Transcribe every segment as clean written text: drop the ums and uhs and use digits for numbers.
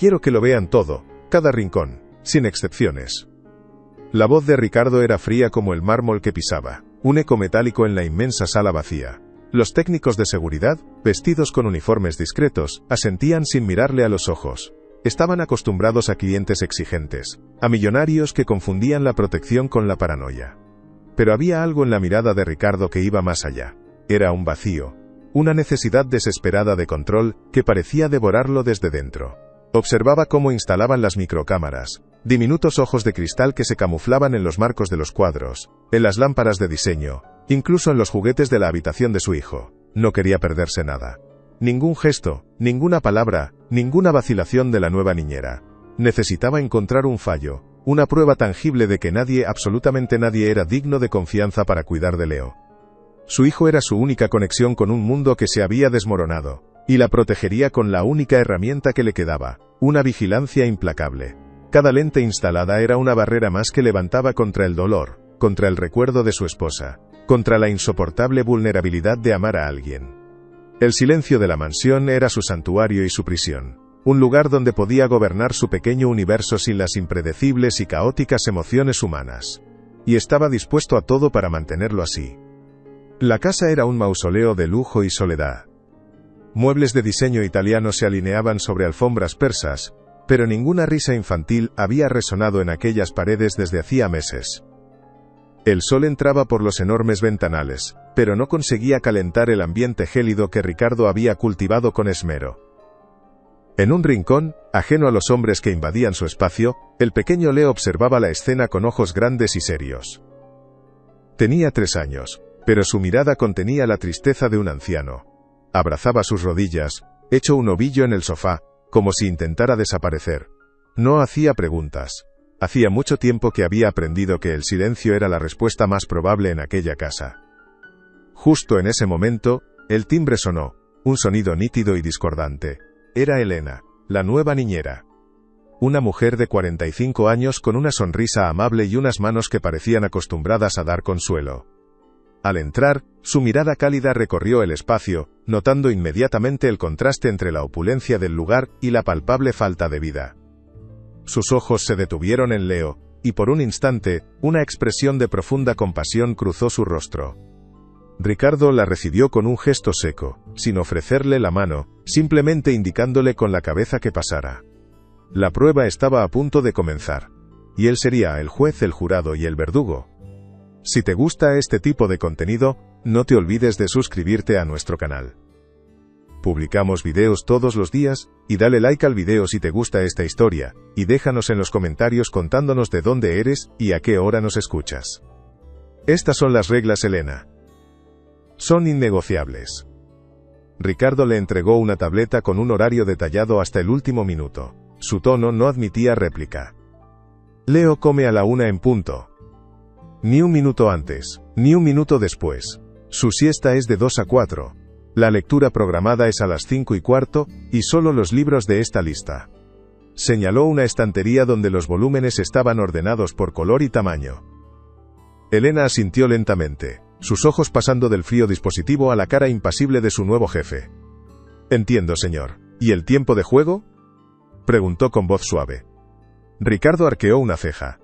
Quiero que lo vean todo, cada rincón, sin excepciones. La voz de Ricardo era fría como el mármol que pisaba, un eco metálico en la inmensa sala vacía. Los técnicos de seguridad, vestidos con uniformes discretos, asentían sin mirarle a los ojos. Estaban acostumbrados a clientes exigentes, a millonarios que confundían la protección con la paranoia. Pero había algo en la mirada de Ricardo que iba más allá. Era un vacío, una necesidad desesperada de control que parecía devorarlo desde dentro. Observaba cómo instalaban las microcámaras, diminutos ojos de cristal que se camuflaban en los marcos de los cuadros, en las lámparas de diseño, incluso en los juguetes de la habitación de su hijo. No quería perderse nada. Ningún gesto, ninguna palabra, ninguna vacilación de la nueva niñera. Necesitaba encontrar un fallo, una prueba tangible de que nadie, absolutamente nadie, era digno de confianza para cuidar de Leo. Su hijo era su única conexión con un mundo que se había desmoronado, y la protegería con la única herramienta que le quedaba, una vigilancia implacable. Cada lente instalada era una barrera más que levantaba contra el dolor, contra el recuerdo de su esposa, contra la insoportable vulnerabilidad de amar a alguien. El silencio de la mansión era su santuario y su prisión, un lugar donde podía gobernar su pequeño universo sin las impredecibles y caóticas emociones humanas. Y estaba dispuesto a todo para mantenerlo así. La casa era un mausoleo de lujo y soledad. Muebles de diseño italiano se alineaban sobre alfombras persas, pero ninguna risa infantil había resonado en aquellas paredes desde hacía meses. El sol entraba por los enormes ventanales, pero no conseguía calentar el ambiente gélido que Ricardo había cultivado con esmero. En un rincón, ajeno a los hombres que invadían su espacio, el pequeño Leo observaba la escena con ojos grandes y serios. Tenía 3 años, pero su mirada contenía la tristeza de un anciano. Abrazaba sus rodillas, hecho un ovillo en el sofá, como si intentara desaparecer. No hacía preguntas. Hacía mucho tiempo que había aprendido que el silencio era la respuesta más probable en aquella casa. Justo en ese momento, el timbre sonó, un sonido nítido y discordante. Era Elena, la nueva niñera. Una mujer de 45 años con una sonrisa amable y unas manos que parecían acostumbradas a dar consuelo. Al entrar, su mirada cálida recorrió el espacio, notando inmediatamente el contraste entre la opulencia del lugar y la palpable falta de vida. Sus ojos se detuvieron en Leo, y por un instante, una expresión de profunda compasión cruzó su rostro. Ricardo la recibió con un gesto seco, sin ofrecerle la mano, simplemente indicándole con la cabeza que pasara. La prueba estaba a punto de comenzar, y él sería el juez, el jurado y el verdugo. Si te gusta este tipo de contenido, no te olvides de suscribirte a nuestro canal. Publicamos videos todos los días, y dale like al video si te gusta esta historia, y déjanos en los comentarios contándonos de dónde eres, y a qué hora nos escuchas. Estas son las reglas, Elena. Son innegociables. Ricardo le entregó una tableta con un horario detallado hasta el último minuto. Su tono no admitía réplica. Leo come a la 1 en punto. Ni un minuto antes, ni un minuto después. Su siesta es de 2 a 4. La lectura programada es a las 5:15, y solo los libros de esta lista. Señaló una estantería donde los volúmenes estaban ordenados por color y tamaño. Elena asintió lentamente, sus ojos pasando del frío dispositivo a la cara impasible de su nuevo jefe. Entiendo, señor. ¿Y el tiempo de juego?, preguntó con voz suave. Ricardo arqueó una ceja.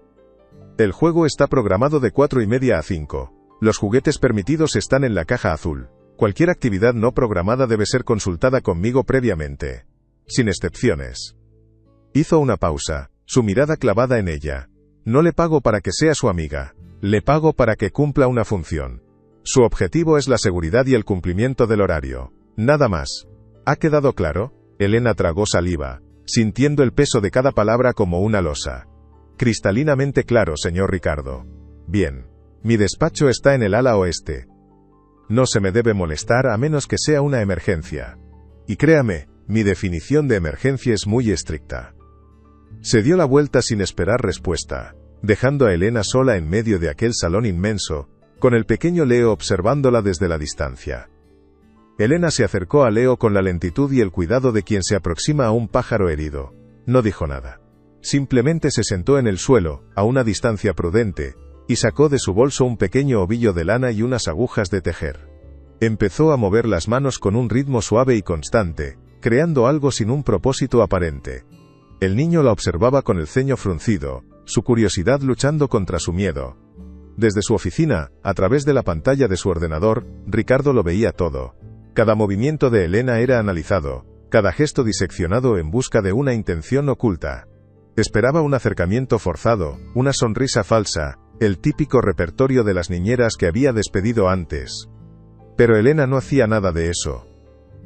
El juego está programado de 4:30 a 5. Los juguetes permitidos están en la caja azul. Cualquier actividad no programada debe ser consultada conmigo previamente. Sin excepciones. Hizo una pausa, su mirada clavada en ella. No le pago para que sea su amiga. Le pago para que cumpla una función. Su objetivo es la seguridad y el cumplimiento del horario. Nada más. ¿Ha quedado claro? Elena tragó saliva, sintiendo el peso de cada palabra como una losa. Cristalinamente claro, señor Ricardo. Bien. Mi despacho está en el ala oeste. No se me debe molestar a menos que sea una emergencia. Y créame, mi definición de emergencia es muy estricta. Se dio la vuelta sin esperar respuesta, dejando a Elena sola en medio de aquel salón inmenso, con el pequeño Leo observándola desde la distancia. Elena se acercó a Leo con la lentitud y el cuidado de quien se aproxima a un pájaro herido. No dijo nada. Simplemente se sentó en el suelo, a una distancia prudente, y sacó de su bolso un pequeño ovillo de lana y unas agujas de tejer. Empezó a mover las manos con un ritmo suave y constante, creando algo sin un propósito aparente. El niño la observaba con el ceño fruncido, su curiosidad luchando contra su miedo. Desde su oficina, a través de la pantalla de su ordenador, Ricardo lo veía todo. Cada movimiento de Elena era analizado, cada gesto diseccionado en busca de una intención oculta. Esperaba un acercamiento forzado, una sonrisa falsa, el típico repertorio de las niñeras que había despedido antes. Pero Elena no hacía nada de eso.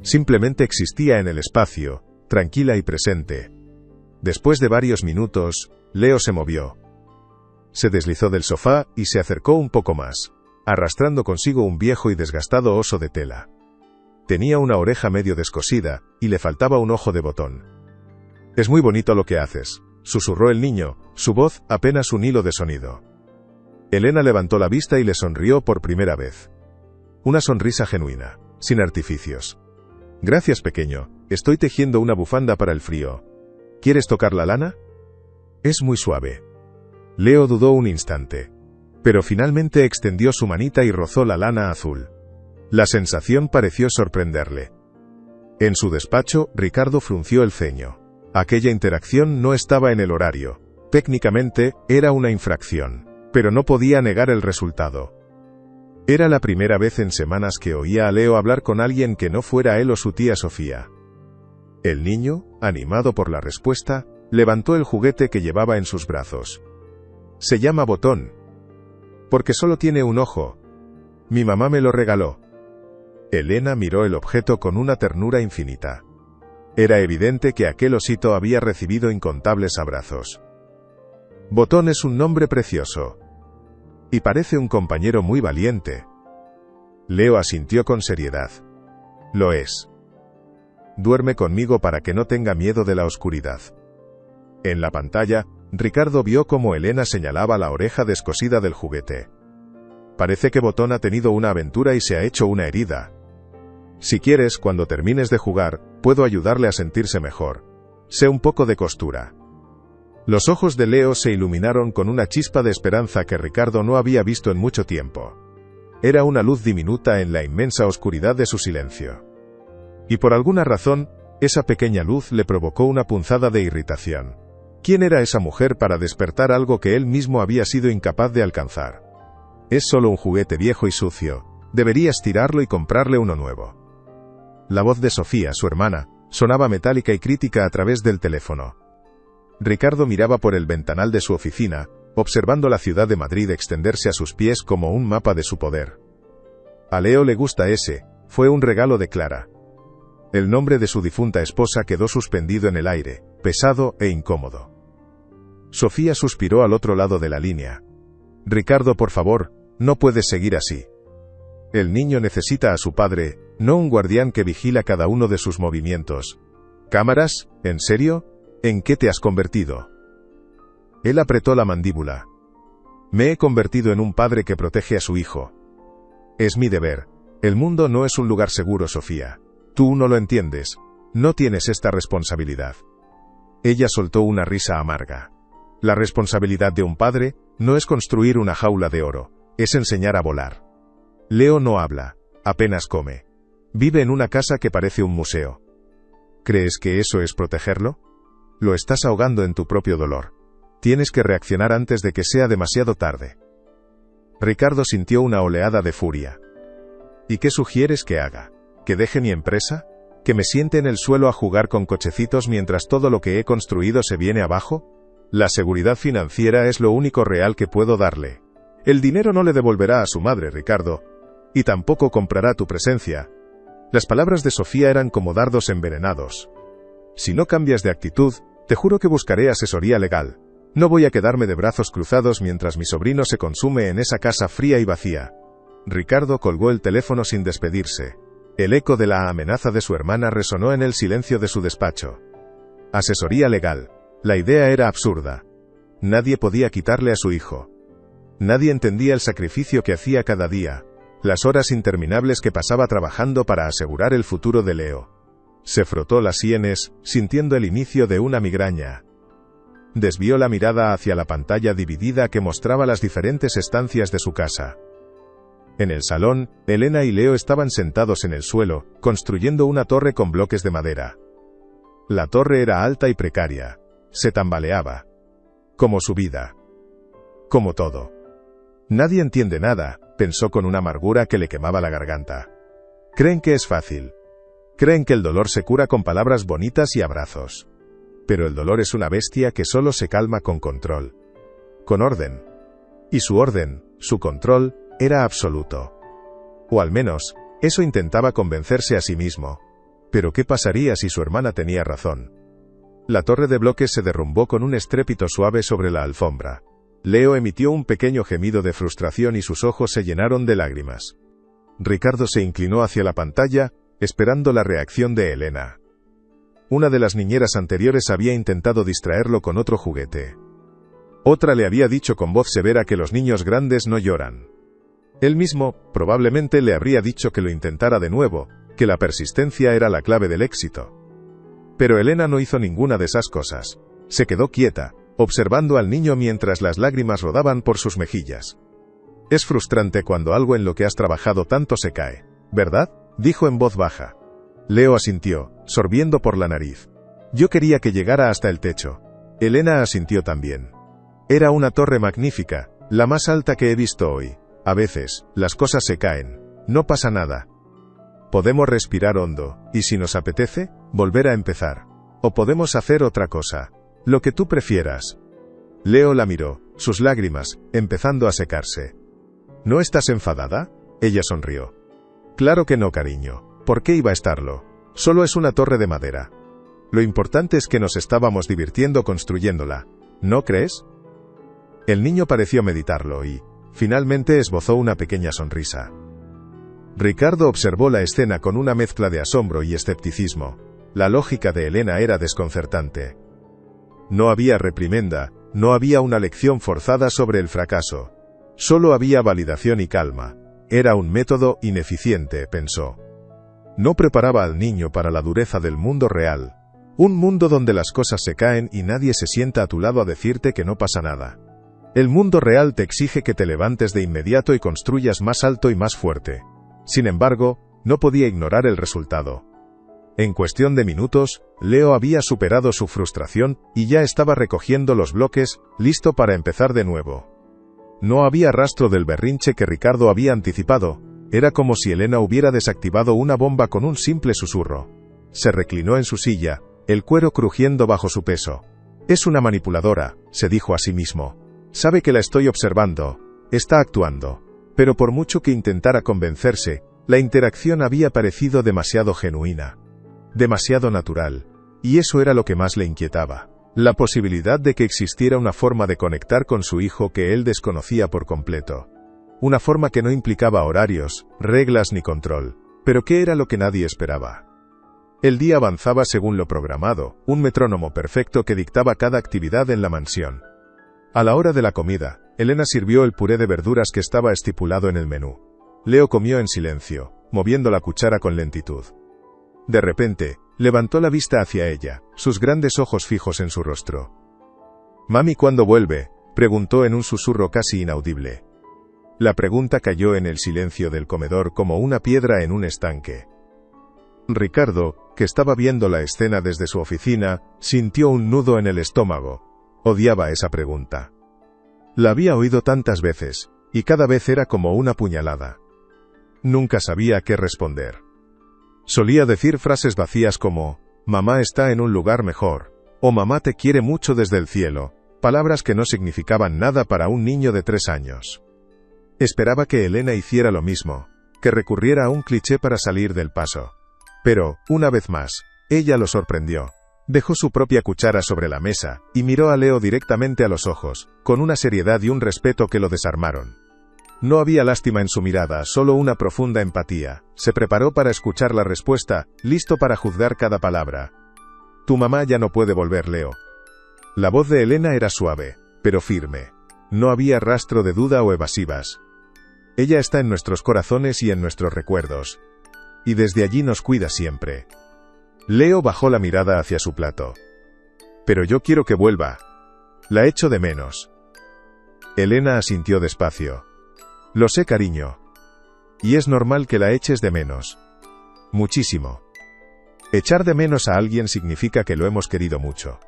Simplemente existía en el espacio, tranquila y presente. Después de varios minutos, Leo se movió. Se deslizó del sofá y se acercó un poco más, arrastrando consigo un viejo y desgastado oso de tela. Tenía una oreja medio descosida, y le faltaba un ojo de botón. «Es muy bonito lo que haces», susurró el niño, su voz apenas un hilo de sonido. Elena levantó la vista y le sonrió por primera vez. Una sonrisa genuina, sin artificios. «Gracias, pequeño, estoy tejiendo una bufanda para el frío. ¿Quieres tocar la lana? Es muy suave». Leo dudó un instante. Pero finalmente extendió su manita y rozó la lana azul. La sensación pareció sorprenderle. En su despacho, Ricardo frunció el ceño. Aquella interacción no estaba en el horario. Técnicamente, era una infracción, pero no podía negar el resultado. Era la primera vez en semanas que oía a Leo hablar con alguien que no fuera él o su tía Sofía. El niño, animado por la respuesta, levantó el juguete que llevaba en sus brazos. «Se llama Botón. Porque solo tiene un ojo. Mi mamá me lo regaló». Elena miró el objeto con una ternura infinita. Era evidente que aquel osito había recibido incontables abrazos. «Botón es un nombre precioso. Y parece un compañero muy valiente». Leo asintió con seriedad. «Lo es. Duerme conmigo para que no tenga miedo de la oscuridad». En la pantalla, Ricardo vio cómo Elena señalaba la oreja descosida del juguete. «Parece que Botón ha tenido una aventura y se ha hecho una herida. Si quieres, cuando termines de jugar, puedo ayudarle a sentirse mejor. Sé un poco de costura». Los ojos de Leo se iluminaron con una chispa de esperanza que Ricardo no había visto en mucho tiempo. Era una luz diminuta en la inmensa oscuridad de su silencio. Y por alguna razón, esa pequeña luz le provocó una punzada de irritación. ¿Quién era esa mujer para despertar algo que él mismo había sido incapaz de alcanzar? Es solo un juguete viejo y sucio. Deberías tirarlo y comprarle uno nuevo. La voz de Sofía, su hermana, sonaba metálica y crítica a través del teléfono. Ricardo miraba por el ventanal de su oficina, observando la ciudad de Madrid extenderse a sus pies como un mapa de su poder. A Leo le gusta ese, fue un regalo de Clara. El nombre de su difunta esposa quedó suspendido en el aire, pesado e incómodo. Sofía suspiró al otro lado de la línea. «Ricardo, por favor, no puedes seguir así. El niño necesita a su padre, no un guardián que vigila cada uno de sus movimientos». «¿Cámaras? ¿En serio? ¿En qué te has convertido?» Él apretó la mandíbula. «Me he convertido en un padre que protege a su hijo. Es mi deber. El mundo no es un lugar seguro, Sofía. Tú no lo entiendes. No tienes esta responsabilidad». Ella soltó una risa amarga. La responsabilidad de un padre no es construir una jaula de oro, es enseñar a volar. Leo no habla, apenas come. Vive en una casa que parece un museo. ¿Crees que eso es protegerlo? Lo estás ahogando en tu propio dolor. Tienes que reaccionar antes de que sea demasiado tarde. Ricardo sintió una oleada de furia. ¿Y qué sugieres que haga? ¿Que deje mi empresa? ¿Que me siente en el suelo a jugar con cochecitos mientras todo lo que he construido se viene abajo? La seguridad financiera es lo único real que puedo darle. El dinero no le devolverá a su madre, Ricardo. Y tampoco comprará tu presencia. Las palabras de Sofía eran como dardos envenenados. Si no cambias de actitud, te juro que buscaré asesoría legal. No voy a quedarme de brazos cruzados mientras mi sobrino se consume en esa casa fría y vacía. Ricardo colgó el teléfono sin despedirse. El eco de la amenaza de su hermana resonó en el silencio de su despacho. Asesoría legal. La idea era absurda. Nadie podía quitarle a su hijo. Nadie entendía el sacrificio que hacía cada día, las horas interminables que pasaba trabajando para asegurar el futuro de Leo. Se frotó las sienes, sintiendo el inicio de una migraña. Desvió la mirada hacia la pantalla dividida que mostraba las diferentes estancias de su casa. En el salón, Elena y Leo estaban sentados en el suelo, construyendo una torre con bloques de madera. La torre era alta y precaria. se tambaleaba. Como su vida. Como todo. Nadie entiende nada, pensó con una amargura que le quemaba la garganta. Creen que es fácil. Creen que el dolor se cura con palabras bonitas y abrazos. Pero el dolor es una bestia que solo se calma con control. Con orden. Y su orden, su control, era absoluto. O al menos, eso intentaba convencerse a sí mismo. Pero ¿qué pasaría si su hermana tenía razón? La torre de bloques se derrumbó con un estrépito suave sobre la alfombra. Leo emitió un pequeño gemido de frustración y sus ojos se llenaron de lágrimas. Ricardo se inclinó hacia la pantalla, esperando la reacción de Elena. Una de las niñeras anteriores había intentado distraerlo con otro juguete. Otra le había dicho con voz severa que los niños grandes no lloran. Él mismo, probablemente le habría dicho que lo intentara de nuevo, que la persistencia era la clave del éxito. Pero Elena no hizo ninguna de esas cosas. Se quedó quieta, observando al niño mientras las lágrimas rodaban por sus mejillas. Es frustrante cuando algo en lo que has trabajado tanto se cae, ¿verdad?, dijo en voz baja. Leo asintió, sorbiendo por la nariz. Yo quería que llegara hasta el techo. Elena asintió también. Era una torre magnífica, la más alta que he visto hoy. A veces, las cosas se caen. No pasa nada. Podemos respirar hondo, y si nos apetece, volver a empezar. O podemos hacer otra cosa. Lo que tú prefieras. Leo la miró, sus lágrimas, empezando a secarse. ¿No estás enfadada? Ella sonrió. Claro que no, cariño. ¿Por qué iba a estarlo? Solo es una torre de madera. Lo importante es que nos estábamos divirtiendo construyéndola. ¿No crees? El niño pareció meditarlo y, finalmente, esbozó una pequeña sonrisa. Ricardo observó la escena con una mezcla de asombro y escepticismo. La lógica de Elena era desconcertante. No había reprimenda, no había una lección forzada sobre el fracaso. Solo había validación y calma. Era un método ineficiente, pensó. No preparaba al niño para la dureza del mundo real. Un mundo donde las cosas se caen y nadie se sienta a tu lado a decirte que no pasa nada. El mundo real te exige que te levantes de inmediato y construyas más alto y más fuerte. Sin embargo, no podía ignorar el resultado. En cuestión de minutos, Leo había superado su frustración y ya estaba recogiendo los bloques, listo para empezar de nuevo. No había rastro del berrinche que Ricardo había anticipado. Era como si Elena hubiera desactivado una bomba con un simple susurro. Se reclinó en su silla, el cuero crujiendo bajo su peso. Es una manipuladora, se dijo a sí mismo. Sabe que la estoy observando. Está actuando. Pero por mucho que intentara convencerse, la interacción había parecido demasiado genuina. Demasiado natural. Y eso era lo que más le inquietaba. La posibilidad de que existiera una forma de conectar con su hijo que él desconocía por completo. Una forma que no implicaba horarios, reglas ni control. Pero ¿qué era lo que nadie esperaba? El día avanzaba según lo programado, un metrónomo perfecto que dictaba cada actividad en la mansión. A la hora de la comida, Elena sirvió el puré de verduras que estaba estipulado en el menú. Leo comió en silencio, moviendo la cuchara con lentitud. De repente, levantó la vista hacia ella, sus grandes ojos fijos en su rostro. «¿Mami cuándo vuelve?», preguntó en un susurro casi inaudible. La pregunta cayó en el silencio del comedor como una piedra en un estanque. Ricardo, que estaba viendo la escena desde su oficina, sintió un nudo en el estómago. Odiaba esa pregunta. La había oído tantas veces, y cada vez era como una puñalada. Nunca sabía qué responder. Solía decir frases vacías como, «Mamá está en un lugar mejor», o «Mamá te quiere mucho desde el cielo», palabras que no significaban nada para un niño de 3 años. Esperaba que Elena hiciera lo mismo, que recurriera a un cliché para salir del paso. Pero, una vez más, ella lo sorprendió. Dejó su propia cuchara sobre la mesa, y miró a Leo directamente a los ojos, con una seriedad y un respeto que lo desarmaron. No había lástima en su mirada, solo una profunda empatía. Se preparó para escuchar la respuesta, listo para juzgar cada palabra. «Tu mamá ya no puede volver, Leo». La voz de Elena era suave, pero firme. No había rastro de duda o evasivas. Ella está en nuestros corazones y en nuestros recuerdos. Y desde allí nos cuida siempre. Leo bajó la mirada hacia su plato. «Pero yo quiero que vuelva. La echo de menos». Elena asintió despacio. «Lo sé, cariño. Y es normal que la eches de menos. Muchísimo. Echar de menos a alguien significa que lo hemos querido mucho.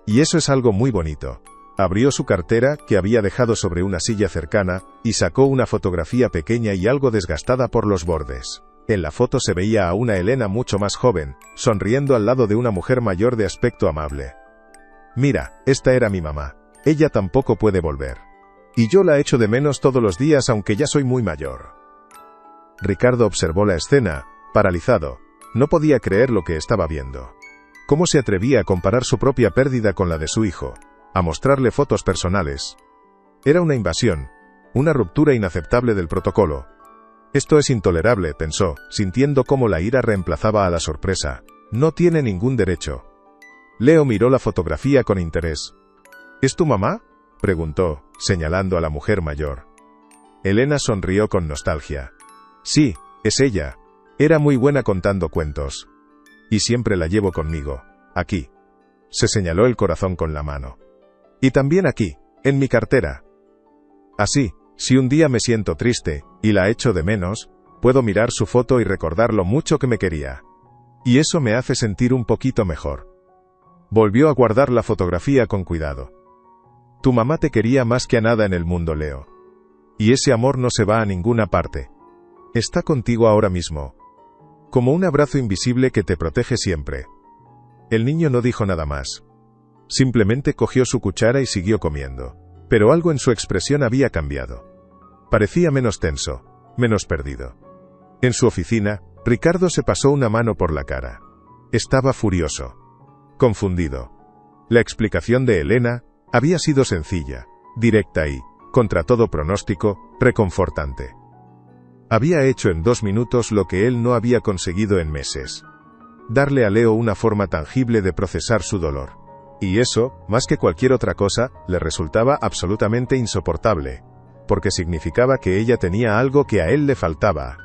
Y eso es algo muy bonito. Abrió su cartera, que había dejado sobre una silla cercana, y sacó una fotografía pequeña y algo desgastada por los bordes. En la foto se veía a una Elena mucho más joven, sonriendo al lado de una mujer mayor de aspecto amable. Mira, esta era mi mamá. Ella tampoco puede volver. Y yo la echo de menos todos los días aunque ya soy muy mayor. Ricardo observó la escena, paralizado. No podía creer lo que estaba viendo. ¿Cómo se atrevía a comparar su propia pérdida con la de su hijo? A mostrarle fotos personales. Era una invasión, una ruptura inaceptable del protocolo. Esto es intolerable, pensó, sintiendo cómo la ira reemplazaba a la sorpresa. No tiene ningún derecho. Leo miró la fotografía con interés. ¿Es tu mamá?, preguntó, señalando a la mujer mayor. Elena sonrió con nostalgia. Sí, es ella. Era muy buena contando cuentos. Y siempre la llevo conmigo. Aquí. Se señaló el corazón con la mano. Y también aquí, en mi cartera. Así, si un día me siento triste, y la echo de menos, puedo mirar su foto y recordar lo mucho que me quería. Y eso me hace sentir un poquito mejor. Volvió a guardar la fotografía con cuidado. Tu mamá te quería más que a nada en el mundo, Leo. Y ese amor no se va a ninguna parte. Está contigo ahora mismo. Como un abrazo invisible que te protege siempre. El niño no dijo nada más. Simplemente cogió su cuchara y siguió comiendo. Pero algo en su expresión había cambiado. Parecía menos tenso, menos perdido. En su oficina, Ricardo se pasó una mano por la cara. Estaba furioso. Confundido. La explicación de Elena había sido sencilla, directa y, contra todo pronóstico, reconfortante. Había hecho en 2 minutos lo que él no había conseguido en meses. Darle a Leo una forma tangible de procesar su dolor. Y eso, más que cualquier otra cosa, le resultaba absolutamente insoportable, porque significaba que ella tenía algo que a él le faltaba.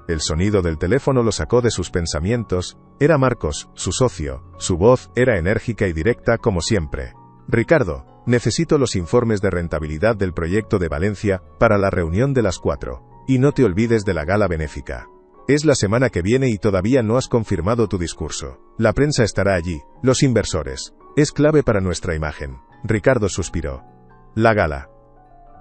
El sonido del teléfono lo sacó de sus pensamientos. Era Marcos, su socio. Su voz era enérgica y directa como siempre. Ricardo, necesito los informes de rentabilidad del proyecto de Valencia para la reunión de las 4. Y no te olvides de la gala benéfica. Es la semana que viene y todavía no has confirmado tu discurso. La prensa estará allí, los inversores. Es clave para nuestra imagen. Ricardo suspiró. La gala.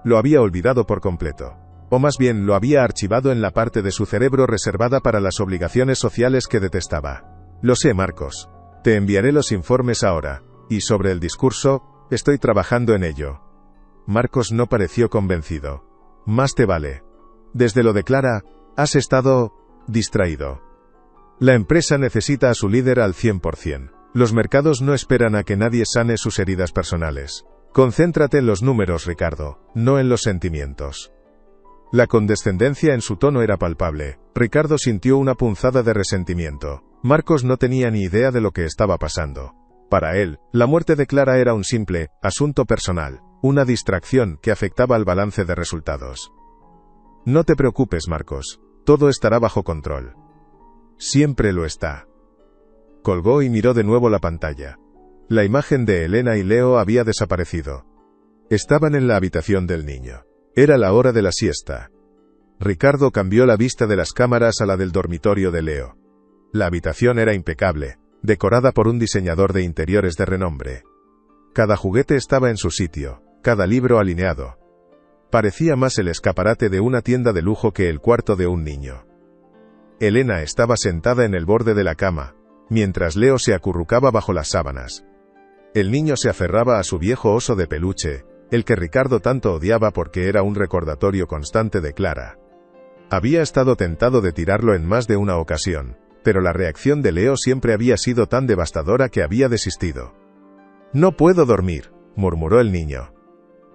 Lo había olvidado por completo. O más bien lo había archivado en la parte de su cerebro reservada para las obligaciones sociales que detestaba. Lo sé, Marcos. Te enviaré los informes ahora. Y sobre el discurso, estoy trabajando en ello. Marcos no pareció convencido. Más te vale. Desde lo de Clara, has estado distraído. La empresa necesita a su líder al 100%. Los mercados no esperan a que nadie sane sus heridas personales. Concéntrate en los números, Ricardo, no en los sentimientos. La condescendencia en su tono era palpable. Ricardo sintió una punzada de resentimiento. Marcos no tenía ni idea de lo que estaba pasando. Para él, la muerte de Clara era un simple asunto personal, una distracción que afectaba al balance de resultados. No te preocupes, Marcos. Todo estará bajo control. Siempre lo está. Colgó y miró de nuevo la pantalla. La imagen de Elena y Leo había desaparecido. Estaban en la habitación del niño. Era la hora de la siesta. Ricardo cambió la vista de las cámaras a la del dormitorio de Leo. La habitación era impecable, decorada por un diseñador de interiores de renombre. Cada juguete estaba en su sitio, cada libro alineado. Parecía más el escaparate de una tienda de lujo que el cuarto de un niño. Elena estaba sentada en el borde de la cama, mientras Leo se acurrucaba bajo las sábanas. El niño se aferraba a su viejo oso de peluche, el que Ricardo tanto odiaba porque era un recordatorio constante de Clara. Había estado tentado de tirarlo en más de una ocasión, pero la reacción de Leo siempre había sido tan devastadora que había desistido. No puedo dormir, murmuró el niño.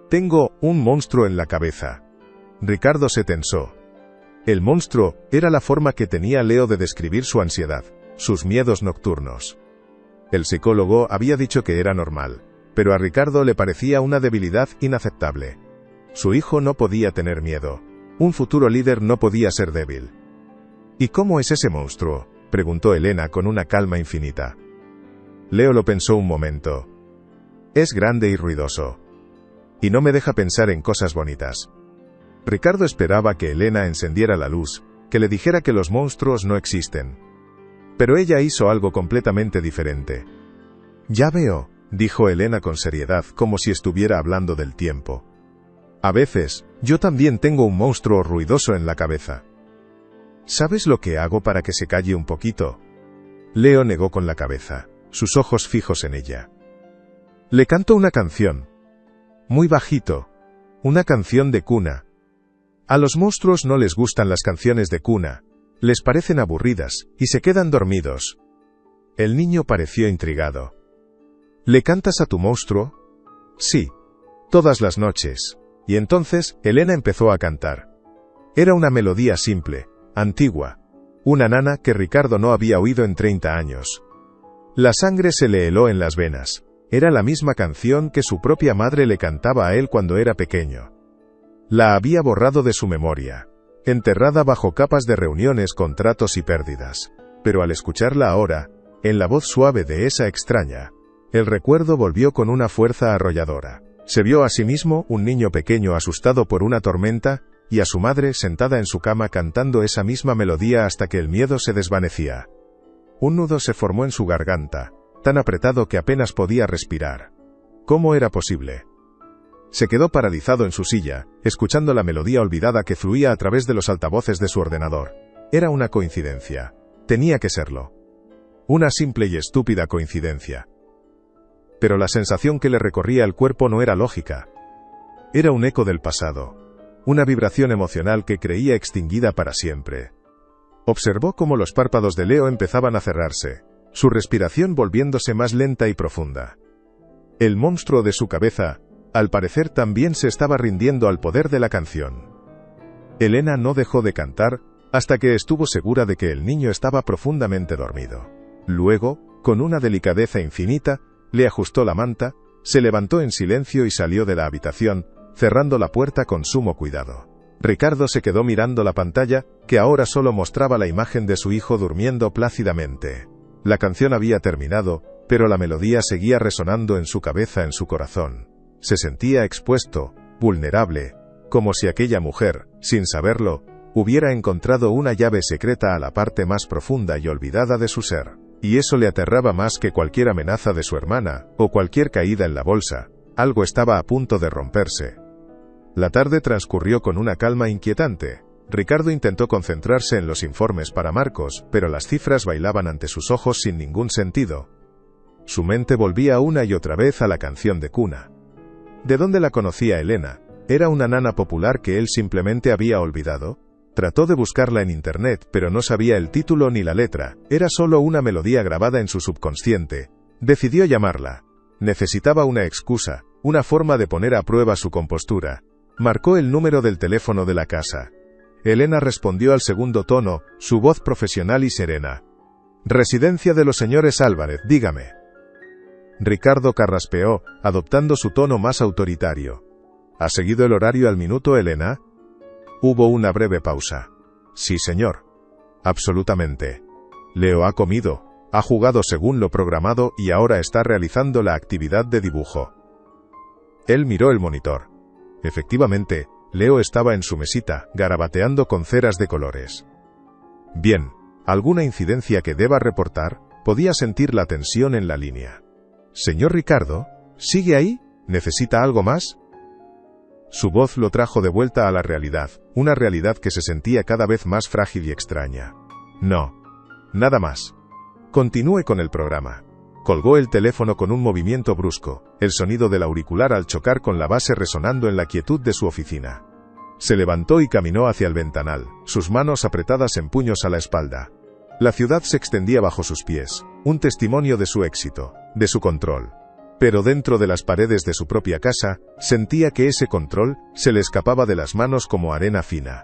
Tengo un monstruo en la cabeza. Ricardo se tensó. El monstruo era la forma que tenía Leo de describir su ansiedad, sus miedos nocturnos. El psicólogo había dicho que era normal, pero a Ricardo le parecía una debilidad inaceptable. Su hijo no podía tener miedo. Un futuro líder no podía ser débil. ¿Y cómo es ese monstruo?, preguntó Elena con una calma infinita. Leo lo pensó un momento. Es grande y ruidoso. Y no me deja pensar en cosas bonitas. Ricardo esperaba que Elena encendiera la luz, que le dijera que los monstruos no existen. Pero ella hizo algo completamente diferente. Ya veo, dijo Elena con seriedad, como si estuviera hablando del tiempo. A veces, yo también tengo un monstruo ruidoso en la cabeza. ¿Sabes lo que hago para que se calle un poquito? Leo negó con la cabeza, sus ojos fijos en ella. Le canto una canción. Muy bajito. Una canción de cuna. A los monstruos no les gustan las canciones de cuna. Les parecen aburridas, y se quedan dormidos. El niño pareció intrigado. ¿Le cantas a tu monstruo? Sí. Todas las noches. Y entonces, Elena empezó a cantar. Era una melodía simple, antigua. Una nana que Ricardo no había oído en 30 años. La sangre se le heló en las venas. Era la misma canción que su propia madre le cantaba a él cuando era pequeño. La había borrado de su memoria, enterrada bajo capas de reuniones, contratos y pérdidas. Pero al escucharla ahora, en la voz suave de esa extraña, el recuerdo volvió con una fuerza arrolladora. Se vio a sí mismo, un niño pequeño asustado por una tormenta, y a su madre sentada en su cama cantando esa misma melodía hasta que el miedo se desvanecía. Un nudo se formó en su garganta, tan apretado que apenas podía respirar. ¿Cómo era posible? Se quedó paralizado en su silla, escuchando la melodía olvidada que fluía a través de los altavoces de su ordenador. Era una coincidencia. Tenía que serlo. Una simple y estúpida coincidencia. Pero la sensación que le recorría el cuerpo no era lógica. Era un eco del pasado. Una vibración emocional que creía extinguida para siempre. Observó cómo los párpados de Leo empezaban a cerrarse, su respiración volviéndose más lenta y profunda. El monstruo de su cabeza, al parecer, también se estaba rindiendo al poder de la canción. Elena no dejó de cantar, hasta que estuvo segura de que el niño estaba profundamente dormido. Luego, con una delicadeza infinita, le ajustó la manta, se levantó en silencio y salió de la habitación, cerrando la puerta con sumo cuidado. Ricardo se quedó mirando la pantalla, que ahora solo mostraba la imagen de su hijo durmiendo plácidamente. La canción había terminado, pero la melodía seguía resonando en su cabeza, en su corazón. Se sentía expuesto, vulnerable, como si aquella mujer, sin saberlo, hubiera encontrado una llave secreta a la parte más profunda y olvidada de su ser. Y eso le aterraba más que cualquier amenaza de su hermana, o cualquier caída en la bolsa. Algo estaba a punto de romperse. La tarde transcurrió con una calma inquietante. Ricardo intentó concentrarse en los informes para Marcos, pero las cifras bailaban ante sus ojos sin ningún sentido. Su mente volvía una y otra vez a la canción de cuna. ¿De dónde la conocía Elena? ¿Era una nana popular que él simplemente había olvidado? Trató de buscarla en internet, pero no sabía el título ni la letra. Era solo una melodía grabada en su subconsciente. Decidió llamarla. Necesitaba una excusa, una forma de poner a prueba su compostura. Marcó el número del teléfono de la casa. Elena respondió al segundo tono, su voz profesional y serena. Residencia de los señores Álvarez, dígame. Ricardo carraspeó, adoptando su tono más autoritario. ¿Ha seguido el horario al minuto, Elena? Hubo una breve pausa. Sí, señor. Absolutamente. Leo ha comido, ha jugado según lo programado y ahora está realizando la actividad de dibujo. Él miró el monitor. Efectivamente, Leo estaba en su mesita, garabateando con ceras de colores. Bien, ¿alguna incidencia que deba reportar? Podía sentir la tensión en la línea. Señor Ricardo, ¿sigue ahí? ¿Necesita algo más? Su voz lo trajo de vuelta a la realidad, una realidad que se sentía cada vez más frágil y extraña. No. Nada más. Continúe con el programa. Colgó el teléfono con un movimiento brusco, el sonido del auricular al chocar con la base resonando en la quietud de su oficina. Se levantó y caminó hacia el ventanal, sus manos apretadas en puños a la espalda. La ciudad se extendía bajo sus pies, un testimonio de su éxito, de su control. Pero dentro de las paredes de su propia casa, sentía que ese control se le escapaba de las manos como arena fina.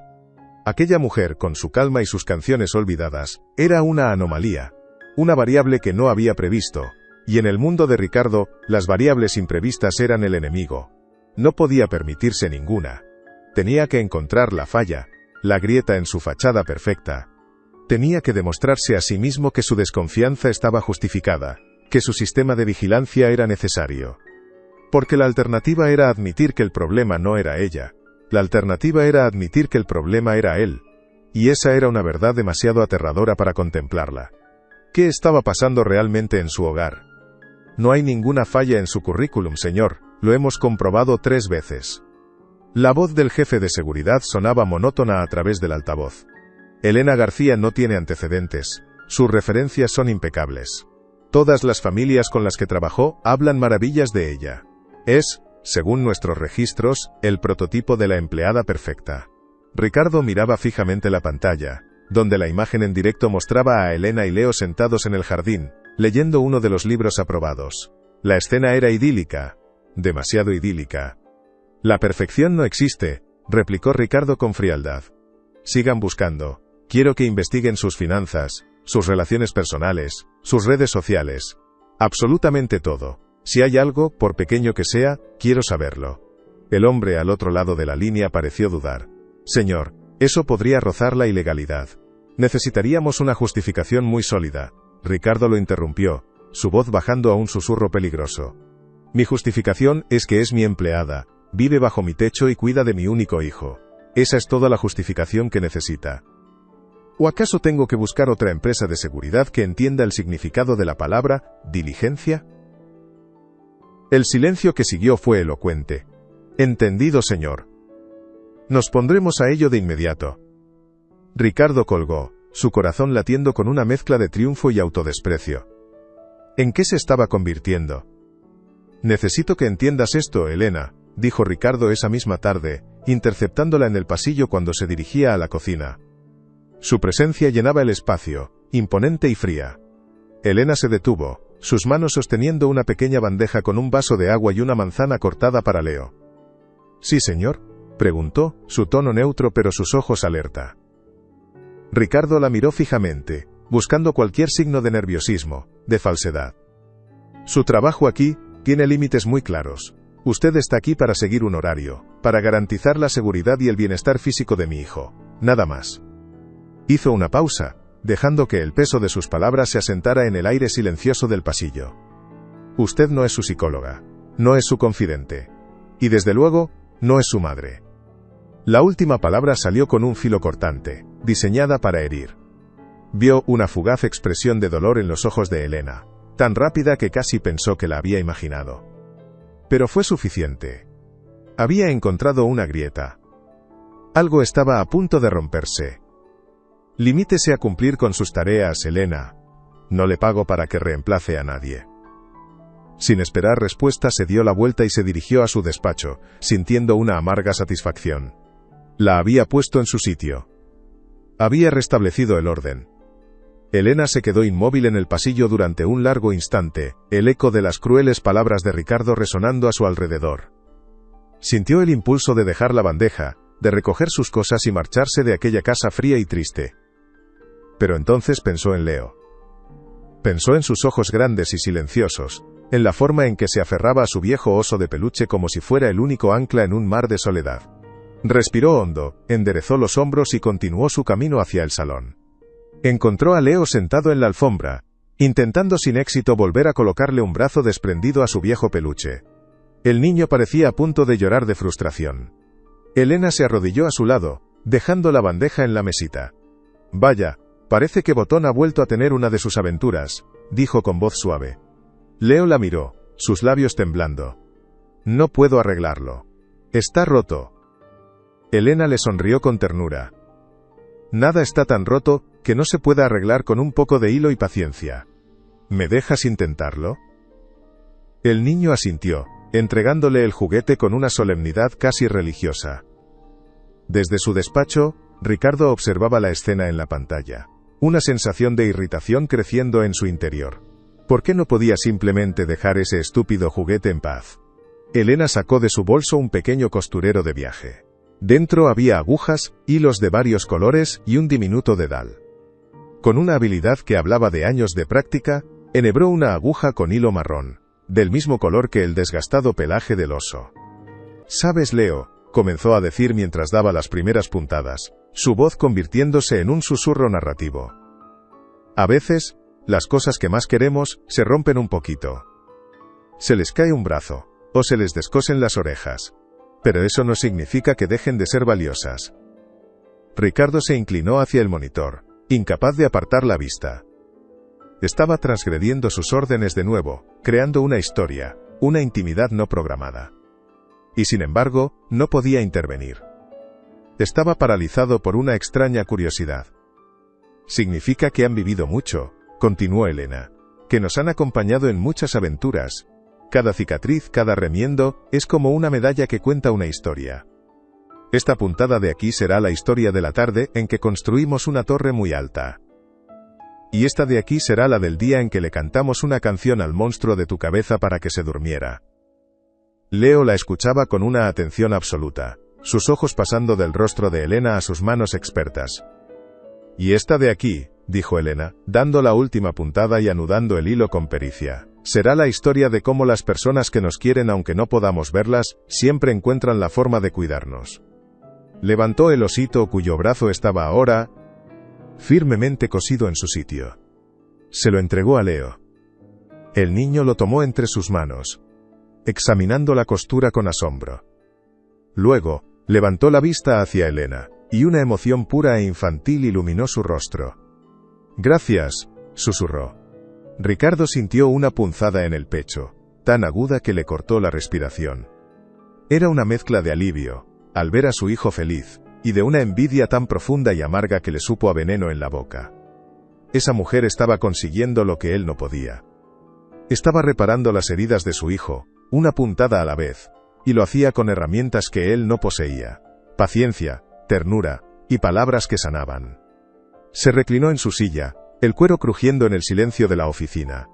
Aquella mujer, con su calma y sus canciones olvidadas, era una anomalía, una variable que no había previsto, y en el mundo de Ricardo, las variables imprevistas eran el enemigo. No podía permitirse ninguna. Tenía que encontrar la falla, la grieta en su fachada perfecta. Tenía que demostrarse a sí mismo que su desconfianza estaba justificada, que su sistema de vigilancia era necesario. Porque la alternativa era admitir que el problema no era ella. La alternativa era admitir que el problema era él. Y esa era una verdad demasiado aterradora para contemplarla. ¿Qué estaba pasando realmente en su hogar? No hay ninguna falla en su currículum, señor, lo hemos comprobado 3 veces. La voz del jefe de seguridad sonaba monótona a través del altavoz. Elena García no tiene antecedentes. Sus referencias son impecables. Todas las familias con las que trabajó hablan maravillas de ella. Es, según nuestros registros, el prototipo de la empleada perfecta. Ricardo miraba fijamente la pantalla, donde la imagen en directo mostraba a Elena y Leo sentados en el jardín, leyendo uno de los libros aprobados. La escena era idílica. Demasiado idílica. La perfección no existe, replicó Ricardo con frialdad. Sigan buscando. Quiero que investiguen sus finanzas, sus relaciones personales, sus redes sociales. Absolutamente todo. Si hay algo, por pequeño que sea, quiero saberlo. El hombre al otro lado de la línea pareció dudar. Señor, eso podría rozar la ilegalidad. Necesitaríamos una justificación muy sólida. Ricardo lo interrumpió, su voz bajando a un susurro peligroso. Mi justificación es que es mi empleada, vive bajo mi techo y cuida de mi único hijo. Esa es toda la justificación que necesita. ¿O acaso tengo que buscar otra empresa de seguridad que entienda el significado de la palabra diligencia? El silencio que siguió fue elocuente. Entendido, señor. Nos pondremos a ello de inmediato. Ricardo colgó, su corazón latiendo con una mezcla de triunfo y autodesprecio. ¿En qué se estaba convirtiendo? Necesito que entiendas esto, Elena, dijo Ricardo esa misma tarde, interceptándola en el pasillo cuando se dirigía a la cocina. Su presencia llenaba el espacio, imponente y fría. Elena se detuvo, sus manos sosteniendo una pequeña bandeja con un vaso de agua y una manzana cortada para Leo. ¿Sí, señor?, preguntó, su tono neutro pero sus ojos alerta. Ricardo la miró fijamente, buscando cualquier signo de nerviosismo, de falsedad. Su trabajo aquí tiene límites muy claros. Usted está aquí para seguir un horario, para garantizar la seguridad y el bienestar físico de mi hijo, nada más. Hizo una pausa, dejando que el peso de sus palabras se asentara en el aire silencioso del pasillo. Usted no es su psicóloga, no es su confidente. Y desde luego, no es su madre. La última palabra salió con un filo cortante, diseñada para herir. Vio una fugaz expresión de dolor en los ojos de Elena, tan rápida que casi pensó que la había imaginado. Pero fue suficiente. Había encontrado una grieta. Algo estaba a punto de romperse. Limítese a cumplir con sus tareas, Elena. No le pago para que reemplace a nadie. Sin esperar respuesta se dio la vuelta y se dirigió a su despacho, sintiendo una amarga satisfacción. La había puesto en su sitio. Había restablecido el orden. Elena se quedó inmóvil en el pasillo durante un largo instante, el eco de las crueles palabras de Ricardo resonando a su alrededor. Sintió el impulso de dejar la bandeja, de recoger sus cosas y marcharse de aquella casa fría y triste. Pero entonces pensó en Leo. Pensó en sus ojos grandes y silenciosos, en la forma en que se aferraba a su viejo oso de peluche como si fuera el único ancla en un mar de soledad. Respiró hondo, enderezó los hombros y continuó su camino hacia el salón. Encontró a Leo sentado en la alfombra, intentando sin éxito volver a colocarle un brazo desprendido a su viejo peluche. El niño parecía a punto de llorar de frustración. Elena se arrodilló a su lado, dejando la bandeja en la mesita. Vaya, parece que Botón ha vuelto a tener una de sus aventuras, dijo con voz suave. Leo la miró, sus labios temblando. No puedo arreglarlo. Está roto. Elena le sonrió con ternura. Nada está tan roto que no se pueda arreglar con un poco de hilo y paciencia. ¿Me dejas intentarlo? El niño asintió, entregándole el juguete con una solemnidad casi religiosa. Desde su despacho, Ricardo observaba la escena en la pantalla, una sensación de irritación creciendo en su interior. ¿Por qué no podía simplemente dejar ese estúpido juguete en paz? Elena sacó de su bolso un pequeño costurero de viaje. Dentro había agujas, hilos de varios colores y un diminuto dedal. Con una habilidad que hablaba de años de práctica, enhebró una aguja con hilo marrón, del mismo color que el desgastado pelaje del oso. «¿Sabes, Leo?», comenzó a decir mientras daba las primeras puntadas, su voz convirtiéndose en un susurro narrativo. «A veces, las cosas que más queremos se rompen un poquito. Se les cae un brazo, o se les descosen las orejas. Pero eso no significa que dejen de ser valiosas». Ricardo se inclinó hacia el monitor, incapaz de apartar la vista. Estaba transgrediendo sus órdenes de nuevo, creando una historia, una intimidad no programada. Y sin embargo, no podía intervenir. Estaba paralizado por una extraña curiosidad. Significa que han vivido mucho, continuó Elena, que nos han acompañado en muchas aventuras. Cada cicatriz, cada remiendo, es como una medalla que cuenta una historia. Esta puntada de aquí será la historia de la tarde en que construimos una torre muy alta. Y esta de aquí será la del día en que le cantamos una canción al monstruo de tu cabeza para que se durmiera. Leo la escuchaba con una atención absoluta, sus ojos pasando del rostro de Elena a sus manos expertas. Y esta de aquí, dijo Elena, dando la última puntada y anudando el hilo con pericia, será la historia de cómo las personas que nos quieren aunque no podamos verlas, siempre encuentran la forma de cuidarnos. Levantó el osito cuyo brazo estaba ahora firmemente cosido en su sitio. Se lo entregó a Leo. El niño lo tomó entre sus manos, examinando la costura con asombro. Luego, levantó la vista hacia Elena, y una emoción pura e infantil iluminó su rostro. «Gracias», susurró. Ricardo sintió una punzada en el pecho, tan aguda que le cortó la respiración. Era una mezcla de alivio, al ver a su hijo feliz, y de una envidia tan profunda y amarga que le supo a veneno en la boca. Esa mujer estaba consiguiendo lo que él no podía. Estaba reparando las heridas de su hijo, una puntada a la vez, y lo hacía con herramientas que él no poseía: paciencia, ternura, y palabras que sanaban. Se reclinó en su silla, el cuero crujiendo en el silencio de la oficina.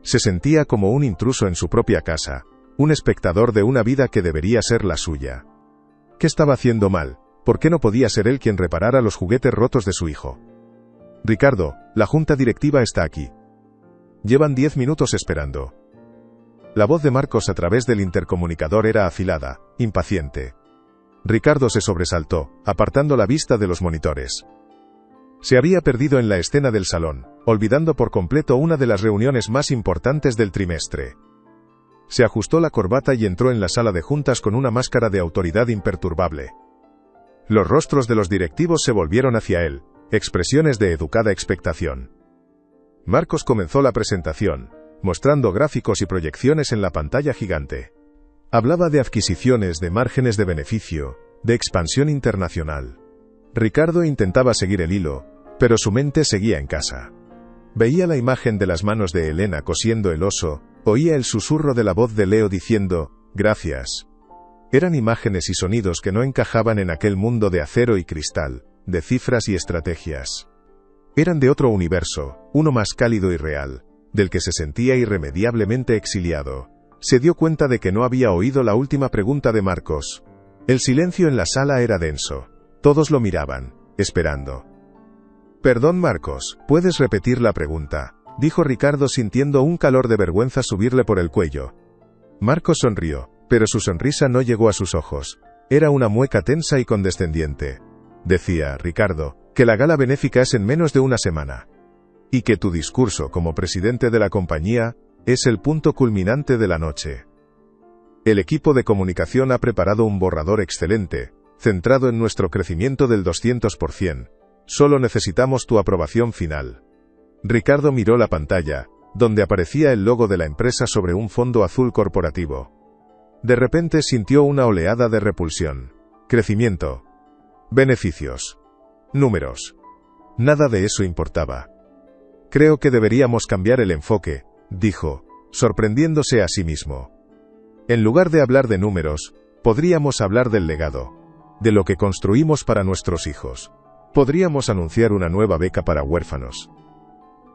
Se sentía como un intruso en su propia casa, un espectador de una vida que debería ser la suya. ¿Qué estaba haciendo mal? ¿Por qué no podía ser él quien reparara los juguetes rotos de su hijo? Ricardo, la junta directiva está aquí. Llevan 10 minutos esperando. La voz de Marcos a través del intercomunicador era afilada, impaciente. Ricardo se sobresaltó, apartando la vista de los monitores. Se había perdido en la escena del salón, olvidando por completo una de las reuniones más importantes del trimestre. Se ajustó la corbata y entró en la sala de juntas con una máscara de autoridad imperturbable. Los rostros de los directivos se volvieron hacia él, expresiones de educada expectación. Marcos comenzó la presentación, mostrando gráficos y proyecciones en la pantalla gigante. Hablaba de adquisiciones, de márgenes de beneficio, de expansión internacional. Ricardo intentaba seguir el hilo, pero su mente seguía en casa. Veía la imagen de las manos de Elena cosiendo el oso, oía el susurro de la voz de Leo diciendo, «Gracias». Eran imágenes y sonidos que no encajaban en aquel mundo de acero y cristal, de cifras y estrategias. Eran de otro universo, uno más cálido y real, del que se sentía irremediablemente exiliado. Se dio cuenta de que no había oído la última pregunta de Marcos. El silencio en la sala era denso. Todos lo miraban, esperando. «Perdón, Marcos, ¿puedes repetir la pregunta?», dijo Ricardo sintiendo un calor de vergüenza subirle por el cuello. Marcos sonrió, pero su sonrisa no llegó a sus ojos. Era una mueca tensa y condescendiente. «Decía, Ricardo, que la gala benéfica es en menos de una semana. Y que tu discurso como presidente de la compañía es el punto culminante de la noche. El equipo de comunicación ha preparado un borrador excelente, centrado en nuestro crecimiento del 200%. Solo necesitamos tu aprobación final». Ricardo miró la pantalla, donde aparecía el logo de la empresa sobre un fondo azul corporativo. De repente sintió una oleada de repulsión. Crecimiento. Beneficios. Números. Nada de eso importaba. «Creo que deberíamos cambiar el enfoque», dijo, sorprendiéndose a sí mismo. «En lugar de hablar de números, podríamos hablar del legado, de lo que construimos para nuestros hijos. Podríamos anunciar una nueva beca para huérfanos».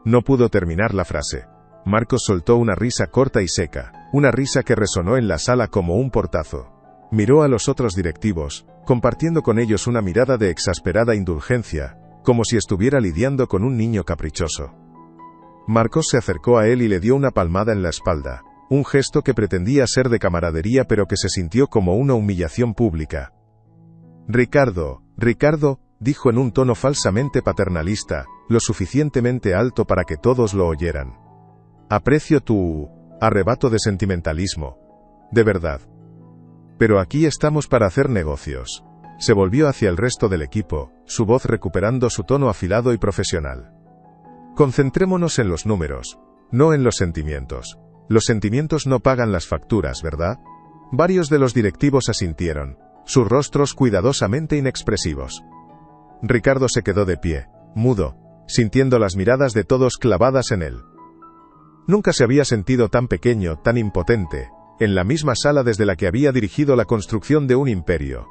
No pudo terminar la frase. Marcos soltó una risa corta y seca, una risa que resonó en la sala como un portazo. Miró a los otros directivos, compartiendo con ellos una mirada de exasperada indulgencia, como si estuviera lidiando con un niño caprichoso. Marcos se acercó a él y le dio una palmada en la espalda, un gesto que pretendía ser de camaradería pero que se sintió como una humillación pública. «Ricardo, dijo en un tono falsamente paternalista, lo suficientemente alto para que todos lo oyeran. «Aprecio tu arrebato de sentimentalismo. De verdad. Pero aquí estamos para hacer negocios». Se volvió hacia el resto del equipo, su voz recuperando su tono afilado y profesional. Concentrémonos en los números, no en los sentimientos. Los sentimientos no pagan las facturas, ¿verdad? Varios de los directivos asintieron, sus rostros cuidadosamente inexpresivos. Ricardo se quedó de pie, mudo, sintiendo las miradas de todos clavadas en él. Nunca se había sentido tan pequeño, tan impotente, en la misma sala desde la que había dirigido la construcción de un imperio.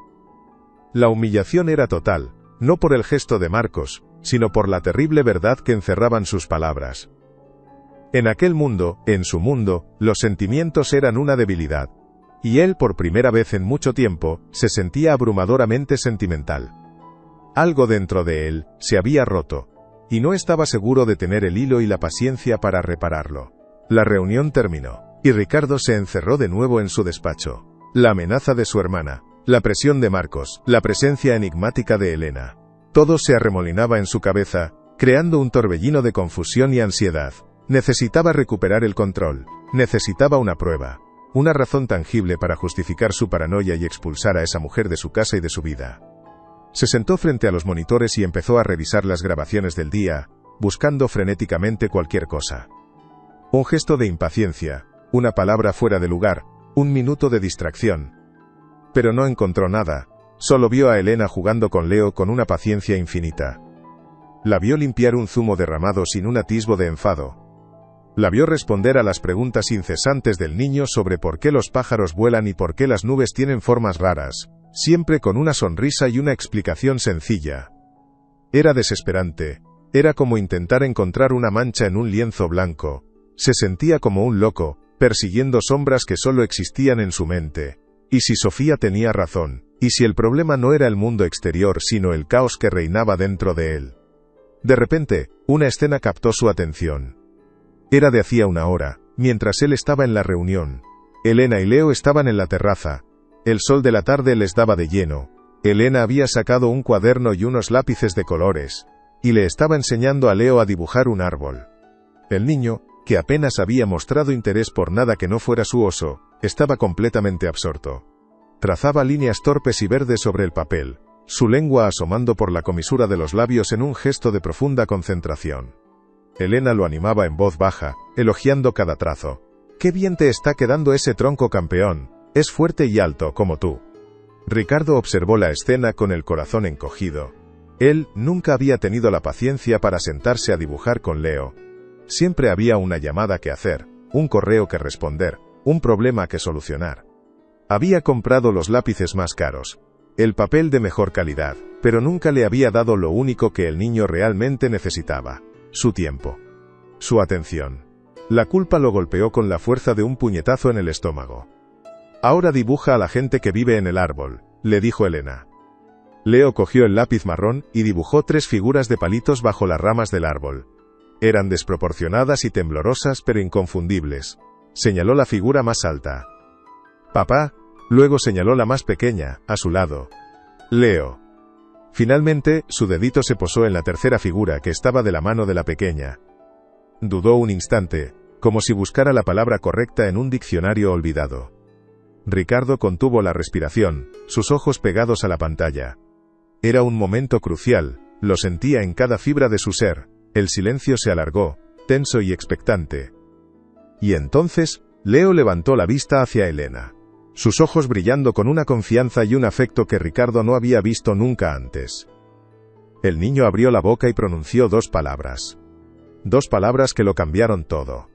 La humillación era total, no por el gesto de Marcos, sino por la terrible verdad que encerraban sus palabras. En aquel mundo, en su mundo, los sentimientos eran una debilidad. Y él, por primera vez en mucho tiempo, se sentía abrumadoramente sentimental. Algo dentro de él se había roto, y no estaba seguro de tener el hilo y la paciencia para repararlo. La reunión terminó, y Ricardo se encerró de nuevo en su despacho. La amenaza de su hermana, la presión de Marcos, la presencia enigmática de Elena. Todo se arremolinaba en su cabeza, creando un torbellino de confusión y ansiedad. Necesitaba recuperar el control, necesitaba una prueba, una razón tangible para justificar su paranoia y expulsar a esa mujer de su casa y de su vida. Se sentó frente a los monitores y empezó a revisar las grabaciones del día, buscando frenéticamente cualquier cosa. Un gesto de impaciencia, una palabra fuera de lugar, un minuto de distracción. Pero no encontró nada, solo vio a Elena jugando con Leo con una paciencia infinita. La vio limpiar un zumo derramado sin un atisbo de enfado. La vio responder a las preguntas incesantes del niño sobre por qué los pájaros vuelan y por qué las nubes tienen formas raras, siempre con una sonrisa y una explicación sencilla. Era desesperante, era como intentar encontrar una mancha en un lienzo blanco. Se sentía como un loco, persiguiendo sombras que solo existían en su mente. ¿Y si Sofía tenía razón? ¿Y si el problema no era el mundo exterior sino el caos que reinaba dentro de él? De repente, una escena captó su atención. Era de hacía una hora, mientras él estaba en la reunión. Elena y Leo estaban en la terraza. El sol de la tarde les daba de lleno. Elena había sacado un cuaderno y unos lápices de colores, y le estaba enseñando a Leo a dibujar un árbol. El niño, que apenas había mostrado interés por nada que no fuera su oso, estaba completamente absorto. Trazaba líneas torpes y verdes sobre el papel, su lengua asomando por la comisura de los labios en un gesto de profunda concentración. Elena lo animaba en voz baja, elogiando cada trazo. «¡Qué bien te está quedando ese tronco, campeón! Es fuerte y alto, como tú». Ricardo observó la escena con el corazón encogido. Él nunca había tenido la paciencia para sentarse a dibujar con Leo. Siempre había una llamada que hacer, un correo que responder, un problema que solucionar. Había comprado los lápices más caros, el papel de mejor calidad, pero nunca le había dado lo único que el niño realmente necesitaba: su tiempo, su atención. La culpa lo golpeó con la fuerza de un puñetazo en el estómago. «Ahora dibuja a la gente que vive en el árbol», le dijo Elena. Leo cogió el lápiz marrón y dibujó 3 figuras de palitos bajo las ramas del árbol. Eran desproporcionadas y temblorosas pero inconfundibles. Señaló la figura más alta. «Papá», luego señaló la más pequeña, a su lado. «Leo». Finalmente, su dedito se posó en la tercera figura que estaba de la mano de la pequeña. Dudó un instante, como si buscara la palabra correcta en un diccionario olvidado. Ricardo contuvo la respiración, sus ojos pegados a la pantalla. Era un momento crucial, lo sentía en cada fibra de su ser. El silencio se alargó, tenso y expectante. Y entonces, Leo levantó la vista hacia Elena. Sus ojos brillando con una confianza y un afecto que Ricardo no había visto nunca antes. El niño abrió la boca y pronunció 2 palabras. 2 palabras que lo cambiaron todo.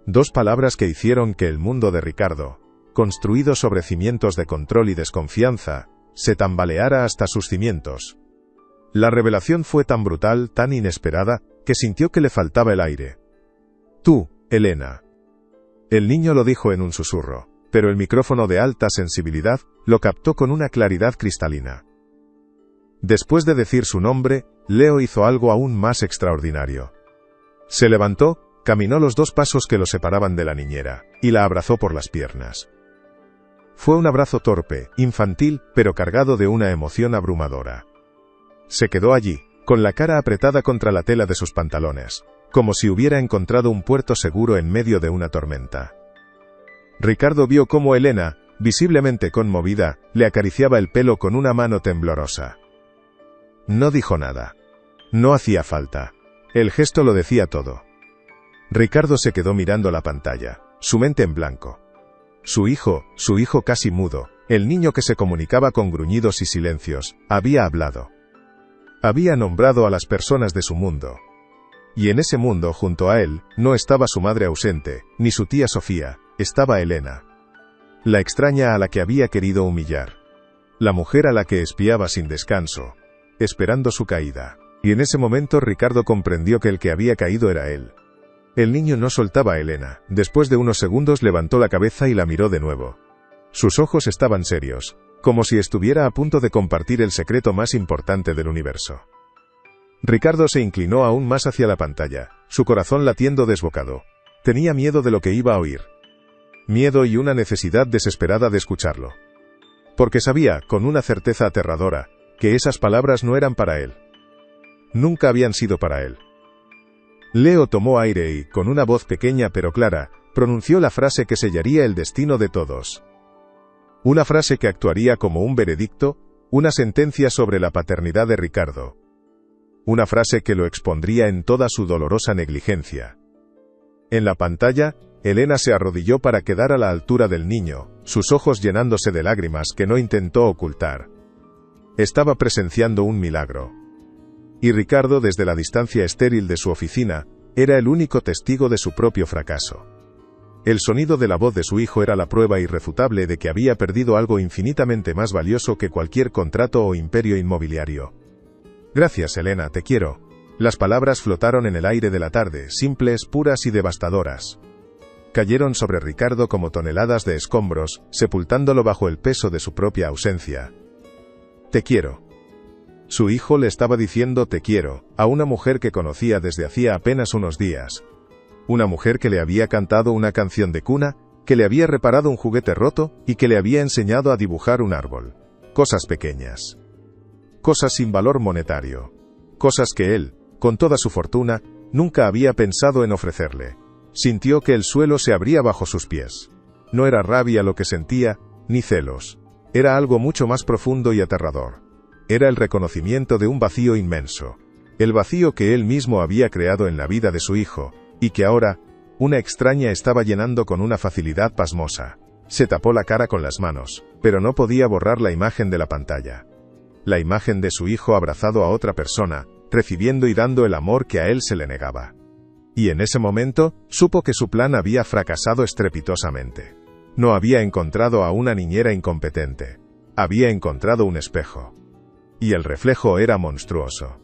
2 palabras que hicieron que el mundo de Ricardo, construido sobre cimientos de control y desconfianza, se tambaleara hasta sus cimientos. La revelación fue tan brutal, tan inesperada, que sintió que le faltaba el aire. «Tú, Elena». El niño lo dijo en un susurro, pero el micrófono de alta sensibilidad lo captó con una claridad cristalina. Después de decir su nombre, Leo hizo algo aún más extraordinario. Se levantó, caminó los 2 pasos que lo separaban de la niñera, y la abrazó por las piernas. Fue un abrazo torpe, infantil, pero cargado de una emoción abrumadora. Se quedó allí, con la cara apretada contra la tela de sus pantalones, como si hubiera encontrado un puerto seguro en medio de una tormenta. Ricardo vio cómo Elena, visiblemente conmovida, le acariciaba el pelo con una mano temblorosa. No dijo nada. No hacía falta. El gesto lo decía todo. Ricardo se quedó mirando la pantalla, su mente en blanco. Su hijo casi mudo, el niño que se comunicaba con gruñidos y silencios, había hablado. Había nombrado a las personas de su mundo. Y en ese mundo, junto a él, no estaba su madre ausente, ni su tía Sofía, estaba Elena. La extraña a la que había querido humillar. La mujer a la que espiaba sin descanso, esperando su caída. Y en ese momento Ricardo comprendió que el que había caído era él. El niño no soltaba a Elena. Después de unos segundos levantó la cabeza y la miró de nuevo. Sus ojos estaban serios, como si estuviera a punto de compartir el secreto más importante del universo. Ricardo se inclinó aún más hacia la pantalla, su corazón latiendo desbocado. Tenía miedo de lo que iba a oír. Miedo y una necesidad desesperada de escucharlo. Porque sabía, con una certeza aterradora, que esas palabras no eran para él. Nunca habían sido para él. Leo tomó aire y, con una voz pequeña pero clara, pronunció la frase que sellaría el destino de todos. Una frase que actuaría como un veredicto, una sentencia sobre la paternidad de Ricardo. Una frase que lo expondría en toda su dolorosa negligencia. En la pantalla, Elena se arrodilló para quedar a la altura del niño, sus ojos llenándose de lágrimas que no intentó ocultar. Estaba presenciando un milagro. Y Ricardo, desde la distancia estéril de su oficina, era el único testigo de su propio fracaso. El sonido de la voz de su hijo era la prueba irrefutable de que había perdido algo infinitamente más valioso que cualquier contrato o imperio inmobiliario. Gracias, Elena, te quiero. Las palabras flotaron en el aire de la tarde, simples, puras y devastadoras. Cayeron sobre Ricardo como toneladas de escombros, sepultándolo bajo el peso de su propia ausencia. Te quiero. Su hijo le estaba diciendo te quiero, a una mujer que conocía desde hacía apenas unos días. Una mujer que le había cantado una canción de cuna, que le había reparado un juguete roto, y que le había enseñado a dibujar un árbol. Cosas pequeñas. Cosas sin valor monetario. Cosas que él, con toda su fortuna, nunca había pensado en ofrecerle. Sintió que el suelo se abría bajo sus pies. No era rabia lo que sentía, ni celos. Era algo mucho más profundo y aterrador. Era el reconocimiento de un vacío inmenso. El vacío que él mismo había creado en la vida de su hijo, y que ahora, una extraña estaba llenando con una facilidad pasmosa. Se tapó la cara con las manos, pero no podía borrar la imagen de la pantalla. La imagen de su hijo abrazado a otra persona, recibiendo y dando el amor que a él se le negaba. Y en ese momento, supo que su plan había fracasado estrepitosamente. No había encontrado a una niñera incompetente. Había encontrado un espejo. Y el reflejo era monstruoso.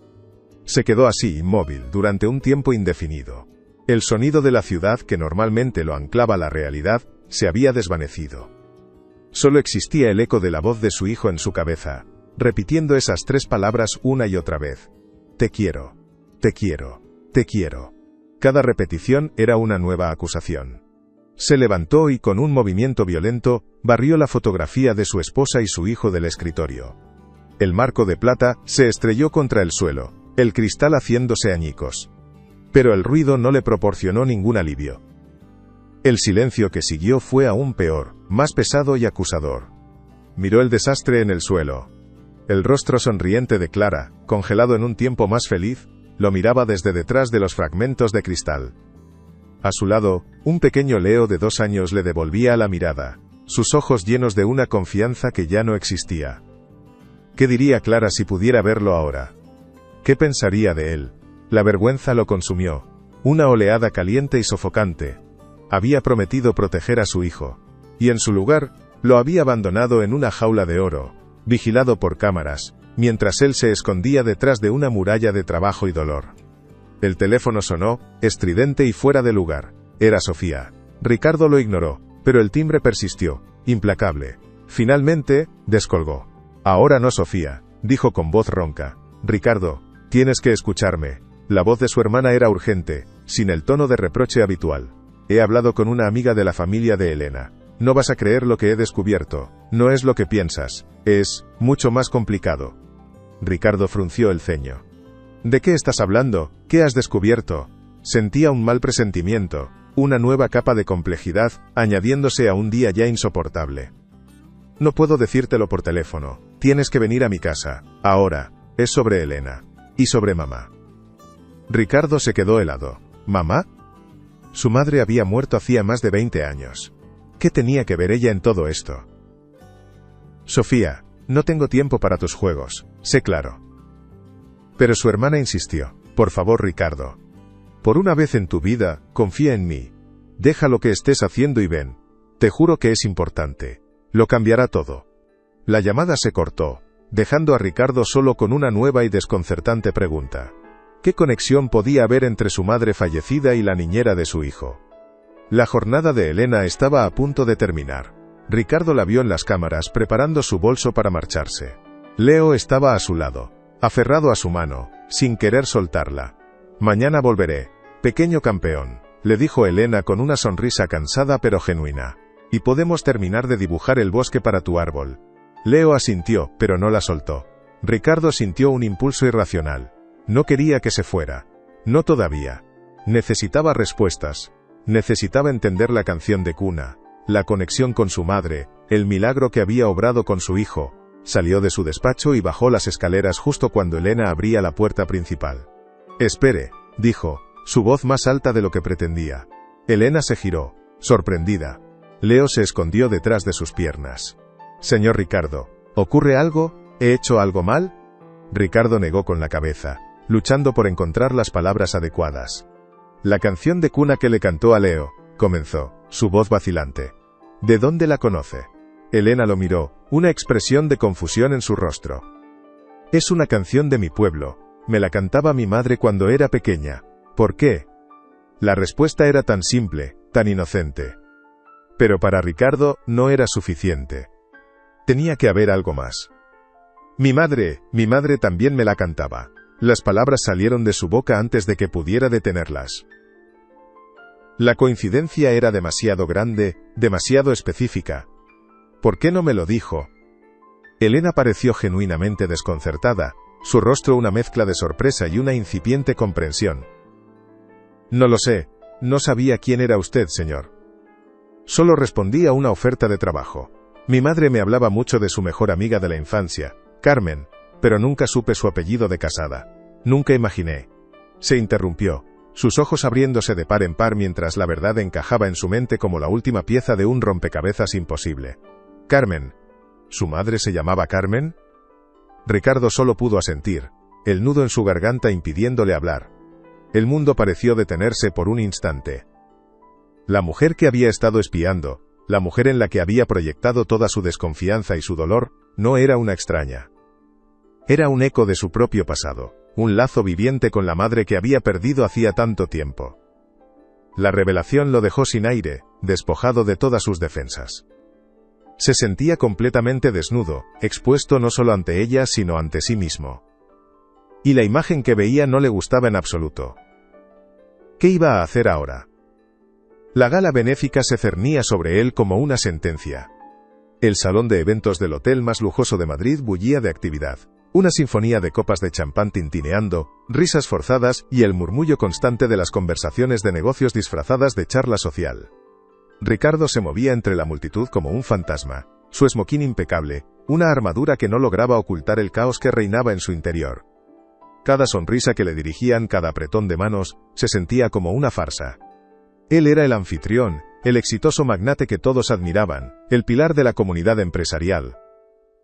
Se quedó así, inmóvil, durante un tiempo indefinido. El sonido de la ciudad que normalmente lo anclaba a la realidad, se había desvanecido. Solo existía el eco de la voz de su hijo en su cabeza, repitiendo esas 3 palabras una y otra vez. Te quiero, te quiero, te quiero. Cada repetición era una nueva acusación. Se levantó y con un movimiento violento, barrió la fotografía de su esposa y su hijo del escritorio. El marco de plata se estrelló contra el suelo, el cristal haciéndose añicos. Pero el ruido no le proporcionó ningún alivio. El silencio que siguió fue aún peor, más pesado y acusador. Miró el desastre en el suelo. El rostro sonriente de Clara, congelado en un tiempo más feliz, lo miraba desde detrás de los fragmentos de cristal. A su lado, un pequeño Leo de 2 años le devolvía la mirada, sus ojos llenos de una confianza que ya no existía. ¿Qué diría Clara si pudiera verlo ahora? ¿Qué pensaría de él? La vergüenza lo consumió, una oleada caliente y sofocante. Había prometido proteger a su hijo, y en su lugar, lo había abandonado en una jaula de oro, vigilado por cámaras, mientras él se escondía detrás de una muralla de trabajo y dolor. El teléfono sonó, estridente y fuera de lugar. Era Sofía. Ricardo lo ignoró, pero el timbre persistió, implacable. Finalmente, descolgó. Ahora no, Sofía, dijo con voz ronca. Ricardo, tienes que escucharme. La voz de su hermana era urgente, sin el tono de reproche habitual. He hablado con una amiga de la familia de Elena. No vas a creer lo que he descubierto. No es lo que piensas. Es mucho más complicado. Ricardo frunció el ceño. ¿De qué estás hablando? ¿Qué has descubierto? Sentía un mal presentimiento, una nueva capa de complejidad, añadiéndose a un día ya insoportable. No puedo decírtelo por teléfono. Tienes que venir a mi casa. Ahora. Es sobre Elena. Y sobre mamá. Ricardo se quedó helado. ¿Mamá? Su madre había muerto hacía más de 20 años. ¿Qué tenía que ver ella en todo esto? Sofía, no tengo tiempo para tus juegos, sé claro. Pero su hermana insistió. Por favor, Ricardo. Por una vez en tu vida, confía en mí. Deja lo que estés haciendo y ven. Te juro que es importante. Lo cambiará todo. La llamada se cortó, dejando a Ricardo solo con una nueva y desconcertante pregunta. ¿Qué conexión podía haber entre su madre fallecida y la niñera de su hijo? La jornada de Elena estaba a punto de terminar. Ricardo la vio en las cámaras preparando su bolso para marcharse. Leo estaba a su lado, aferrado a su mano, sin querer soltarla. Mañana volveré, pequeño campeón, le dijo Elena con una sonrisa cansada pero genuina. Y podemos terminar de dibujar el bosque para tu árbol. Leo asintió, pero no la soltó. Ricardo sintió un impulso irracional. No quería que se fuera. No todavía. Necesitaba respuestas. Necesitaba entender la canción de cuna, la conexión con su madre, el milagro que había obrado con su hijo. Salió de su despacho y bajó las escaleras justo cuando Elena abría la puerta principal. Espere, dijo, su voz más alta de lo que pretendía. Elena se giró, sorprendida. Leo se escondió detrás de sus piernas. Señor Ricardo, ¿ocurre algo? ¿He hecho algo mal? Ricardo negó con la cabeza, luchando por encontrar las palabras adecuadas. La canción de cuna que le cantó a Leo, comenzó, su voz vacilante. ¿De dónde la conoce? Elena lo miró, una expresión de confusión en su rostro. Es una canción de mi pueblo, me la cantaba mi madre cuando era pequeña. ¿Por qué? La respuesta era tan simple, tan inocente. Pero para Ricardo no era suficiente. Tenía que haber algo más. Mi madre también me la cantaba. Las palabras salieron de su boca antes de que pudiera detenerlas. La coincidencia era demasiado grande, demasiado específica. ¿Por qué no me lo dijo? Elena pareció genuinamente desconcertada, su rostro una mezcla de sorpresa y una incipiente comprensión. No lo sé, no sabía quién era usted, señor. Solo respondí a una oferta de trabajo. Mi madre me hablaba mucho de su mejor amiga de la infancia, Carmen, pero nunca supe su apellido de casada. Nunca imaginé. Se interrumpió, sus ojos abriéndose de par en par mientras la verdad encajaba en su mente como la última pieza de un rompecabezas imposible. Carmen. ¿Su madre se llamaba Carmen? Ricardo solo pudo asentir, el nudo en su garganta impidiéndole hablar. El mundo pareció detenerse por un instante. La mujer que había estado espiando, la mujer en la que había proyectado toda su desconfianza y su dolor, no era una extraña. Era un eco de su propio pasado, un lazo viviente con la madre que había perdido hacía tanto tiempo. La revelación lo dejó sin aire, despojado de todas sus defensas. Se sentía completamente desnudo, expuesto no solo ante ella sino ante sí mismo. Y la imagen que veía no le gustaba en absoluto. ¿Qué iba a hacer ahora? La gala benéfica se cernía sobre él como una sentencia. El salón de eventos del hotel más lujoso de Madrid bullía de actividad. Una sinfonía de copas de champán tintineando, risas forzadas y el murmullo constante de las conversaciones de negocios disfrazadas de charla social. Ricardo se movía entre la multitud como un fantasma, su esmoquín impecable, una armadura que no lograba ocultar el caos que reinaba en su interior. Cada sonrisa que le dirigían, cada apretón de manos, se sentía como una farsa. Él era el anfitrión, el exitoso magnate que todos admiraban, el pilar de la comunidad empresarial.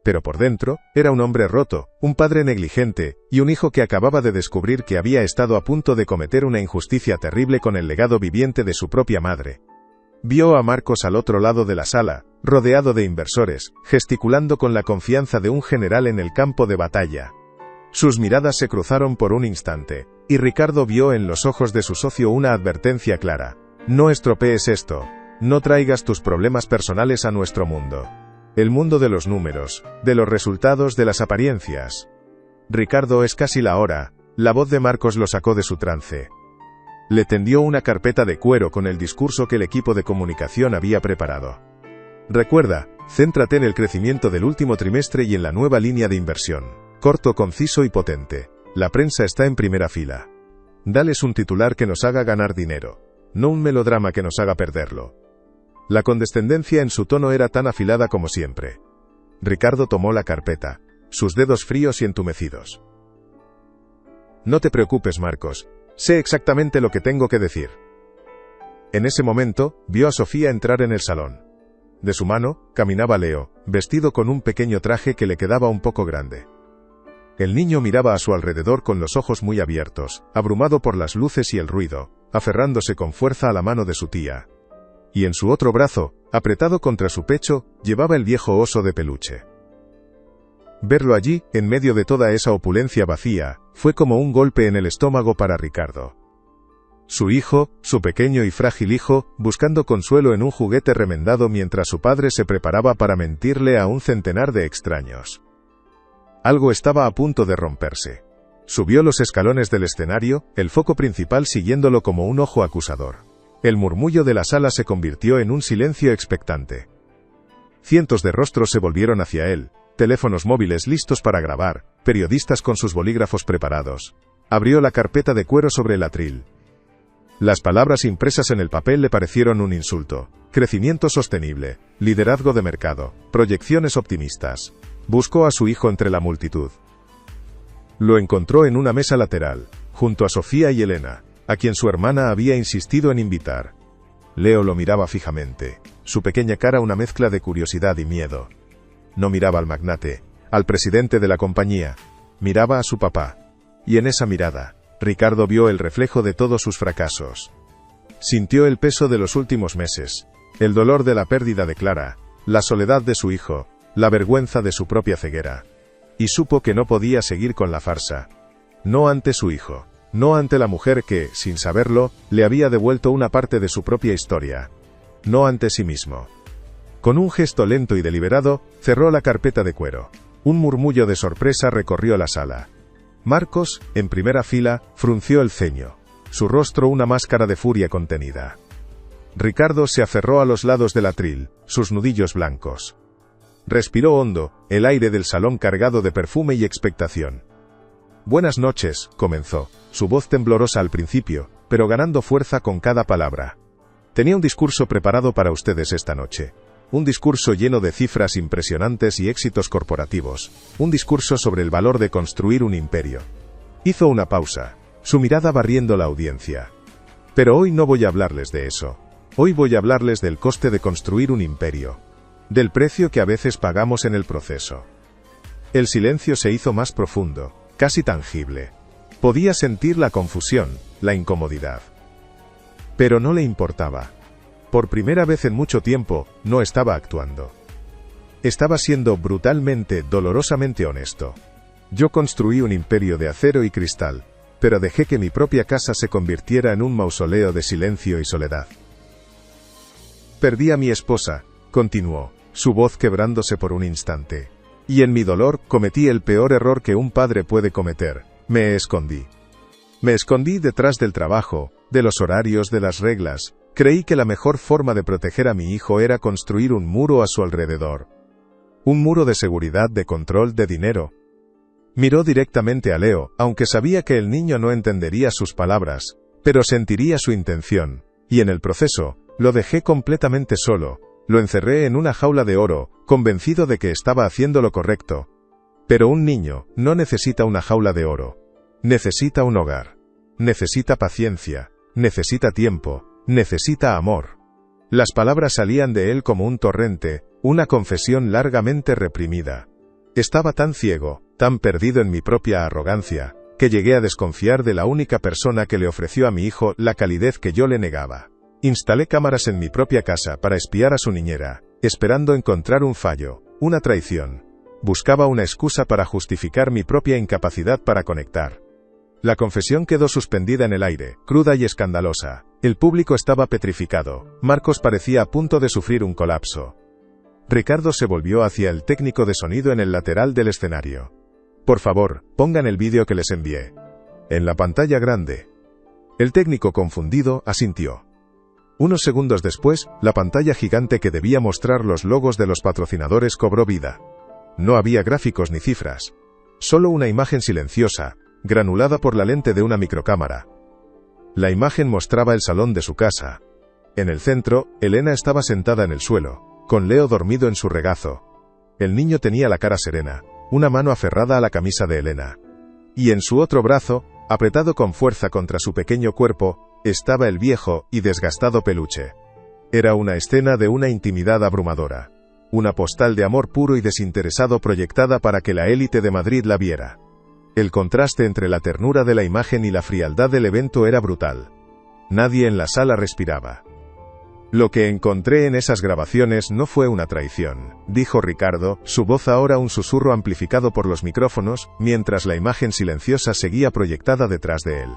Pero por dentro, era un hombre roto, un padre negligente, y un hijo que acababa de descubrir que había estado a punto de cometer una injusticia terrible con el legado viviente de su propia madre. Vio a Marcos al otro lado de la sala, rodeado de inversores, gesticulando con la confianza de un general en el campo de batalla. Sus miradas se cruzaron por un instante, y Ricardo vio en los ojos de su socio una advertencia clara. No estropees esto, no traigas tus problemas personales a nuestro mundo. El mundo de los números, de los resultados, de las apariencias. Ricardo, es casi la hora. La voz de Marcos lo sacó de su trance. Le tendió una carpeta de cuero con el discurso que el equipo de comunicación había preparado. Recuerda, céntrate en el crecimiento del último trimestre y en la nueva línea de inversión. Corto, conciso y potente. La prensa está en primera fila. Dales un titular que nos haga ganar dinero. No un melodrama que nos haga perderlo. La condescendencia en su tono era tan afilada como siempre. Ricardo tomó la carpeta, sus dedos fríos y entumecidos. No te preocupes, Marcos, Sé exactamente lo que tengo que decir. En ese momento, vio a Sofía entrar en el salón. De su mano, caminaba Leo, vestido con un pequeño traje que le quedaba un poco grande. El niño miraba a su alrededor con los ojos muy abiertos, abrumado por las luces y el ruido, aferrándose con fuerza a la mano de su tía. Y en su otro brazo, apretado contra su pecho, llevaba el viejo oso de peluche. Verlo allí, en medio de toda esa opulencia vacía, fue como un golpe en el estómago para Ricardo. Su hijo, su pequeño y frágil hijo, buscando consuelo en un juguete remendado mientras su padre se preparaba para mentirle a un centenar de extraños. Algo estaba a punto de romperse. Subió los escalones del escenario, el foco principal siguiéndolo como un ojo acusador. El murmullo de la sala se convirtió en un silencio expectante. Cientos de rostros se volvieron hacia él, teléfonos móviles listos para grabar, periodistas con sus bolígrafos preparados. Abrió la carpeta de cuero sobre el atril. Las palabras impresas en el papel le parecieron un insulto. Crecimiento sostenible, liderazgo de mercado, proyecciones optimistas. Buscó a su hijo entre la multitud. Lo encontró en una mesa lateral, junto a Sofía y Elena, a quien su hermana había insistido en invitar. Leo lo miraba fijamente, su pequeña cara una mezcla de curiosidad y miedo. No miraba al magnate, al presidente de la compañía, miraba a su papá. Y en esa mirada, Ricardo vio el reflejo de todos sus fracasos. Sintió el peso de los últimos meses, el dolor de la pérdida de Clara, la soledad de su hijo, la vergüenza de su propia ceguera. Y supo que no podía seguir con la farsa. No ante su hijo, no ante la mujer que, sin saberlo, le había devuelto una parte de su propia historia. No ante sí mismo. Con un gesto lento y deliberado, cerró la carpeta de cuero. Un murmullo de sorpresa recorrió la sala. Marcos, en primera fila, frunció el ceño. Su rostro una máscara de furia contenida. Ricardo se aferró a los lados del atril, sus nudillos blancos. Respiró hondo, el aire del salón cargado de perfume y expectación. Buenas noches, comenzó, su voz temblorosa al principio, pero ganando fuerza con cada palabra. Tenía un discurso preparado para ustedes esta noche. Un discurso lleno de cifras impresionantes y éxitos corporativos. Un discurso sobre el valor de construir un imperio. Hizo una pausa, su mirada barriendo la audiencia. Pero hoy no voy a hablarles de eso. Hoy voy a hablarles del coste de construir un imperio. Del precio que a veces pagamos en el proceso. El silencio se hizo más profundo, casi tangible. Podía sentir la confusión, la incomodidad. Pero no le importaba. Por primera vez en mucho tiempo, no estaba actuando. Estaba siendo brutalmente, dolorosamente honesto. Yo construí un imperio de acero y cristal, pero dejé que mi propia casa se convirtiera en un mausoleo de silencio y soledad. Perdí a mi esposa, continuó, su voz quebrándose por un instante. Y en mi dolor, cometí el peor error que un padre puede cometer, me escondí. Me escondí detrás del trabajo, de los horarios, de las reglas. Creí que la mejor forma de proteger a mi hijo era construir un muro a su alrededor. Un muro de seguridad, de control, de dinero. Miró directamente a Leo, aunque sabía que el niño no entendería sus palabras, pero sentiría su intención, y en el proceso, lo dejé completamente solo, lo encerré en una jaula de oro, convencido de que estaba haciendo lo correcto. Pero un niño no necesita una jaula de oro. Necesita un hogar. Necesita paciencia. Necesita tiempo. Necesita amor. Las palabras salían de él como un torrente, una confesión largamente reprimida. Estaba tan ciego, tan perdido en mi propia arrogancia, que llegué a desconfiar de la única persona que le ofreció a mi hijo la calidez que yo le negaba. Instalé cámaras en mi propia casa para espiar a su niñera, esperando encontrar un fallo, una traición. Buscaba una excusa para justificar mi propia incapacidad para conectar. La confesión quedó suspendida en el aire, cruda y escandalosa. El público estaba petrificado. Marcos parecía a punto de sufrir un colapso. Ricardo se volvió hacia el técnico de sonido en el lateral del escenario. Por favor, pongan el vídeo que les envié. En la pantalla grande. El técnico confundido asintió. Unos segundos después, la pantalla gigante que debía mostrar los logos de los patrocinadores cobró vida. No había gráficos ni cifras. Solo una imagen silenciosa, granulada por la lente de una microcámara. La imagen mostraba el salón de su casa. En el centro, Elena estaba sentada en el suelo, con Leo dormido en su regazo. El niño tenía la cara serena, una mano aferrada a la camisa de Elena. Y en su otro brazo, Apretado con fuerza contra su pequeño cuerpo, estaba el viejo y desgastado peluche. Era una escena de una intimidad abrumadora. Una postal de amor puro y desinteresado proyectada para que la élite de Madrid la viera. El contraste entre la ternura de la imagen y la frialdad del evento era brutal. Nadie en la sala respiraba. Lo que encontré en esas grabaciones no fue una traición, dijo Ricardo, su voz ahora un susurro amplificado por los micrófonos, mientras la imagen silenciosa seguía proyectada detrás de él.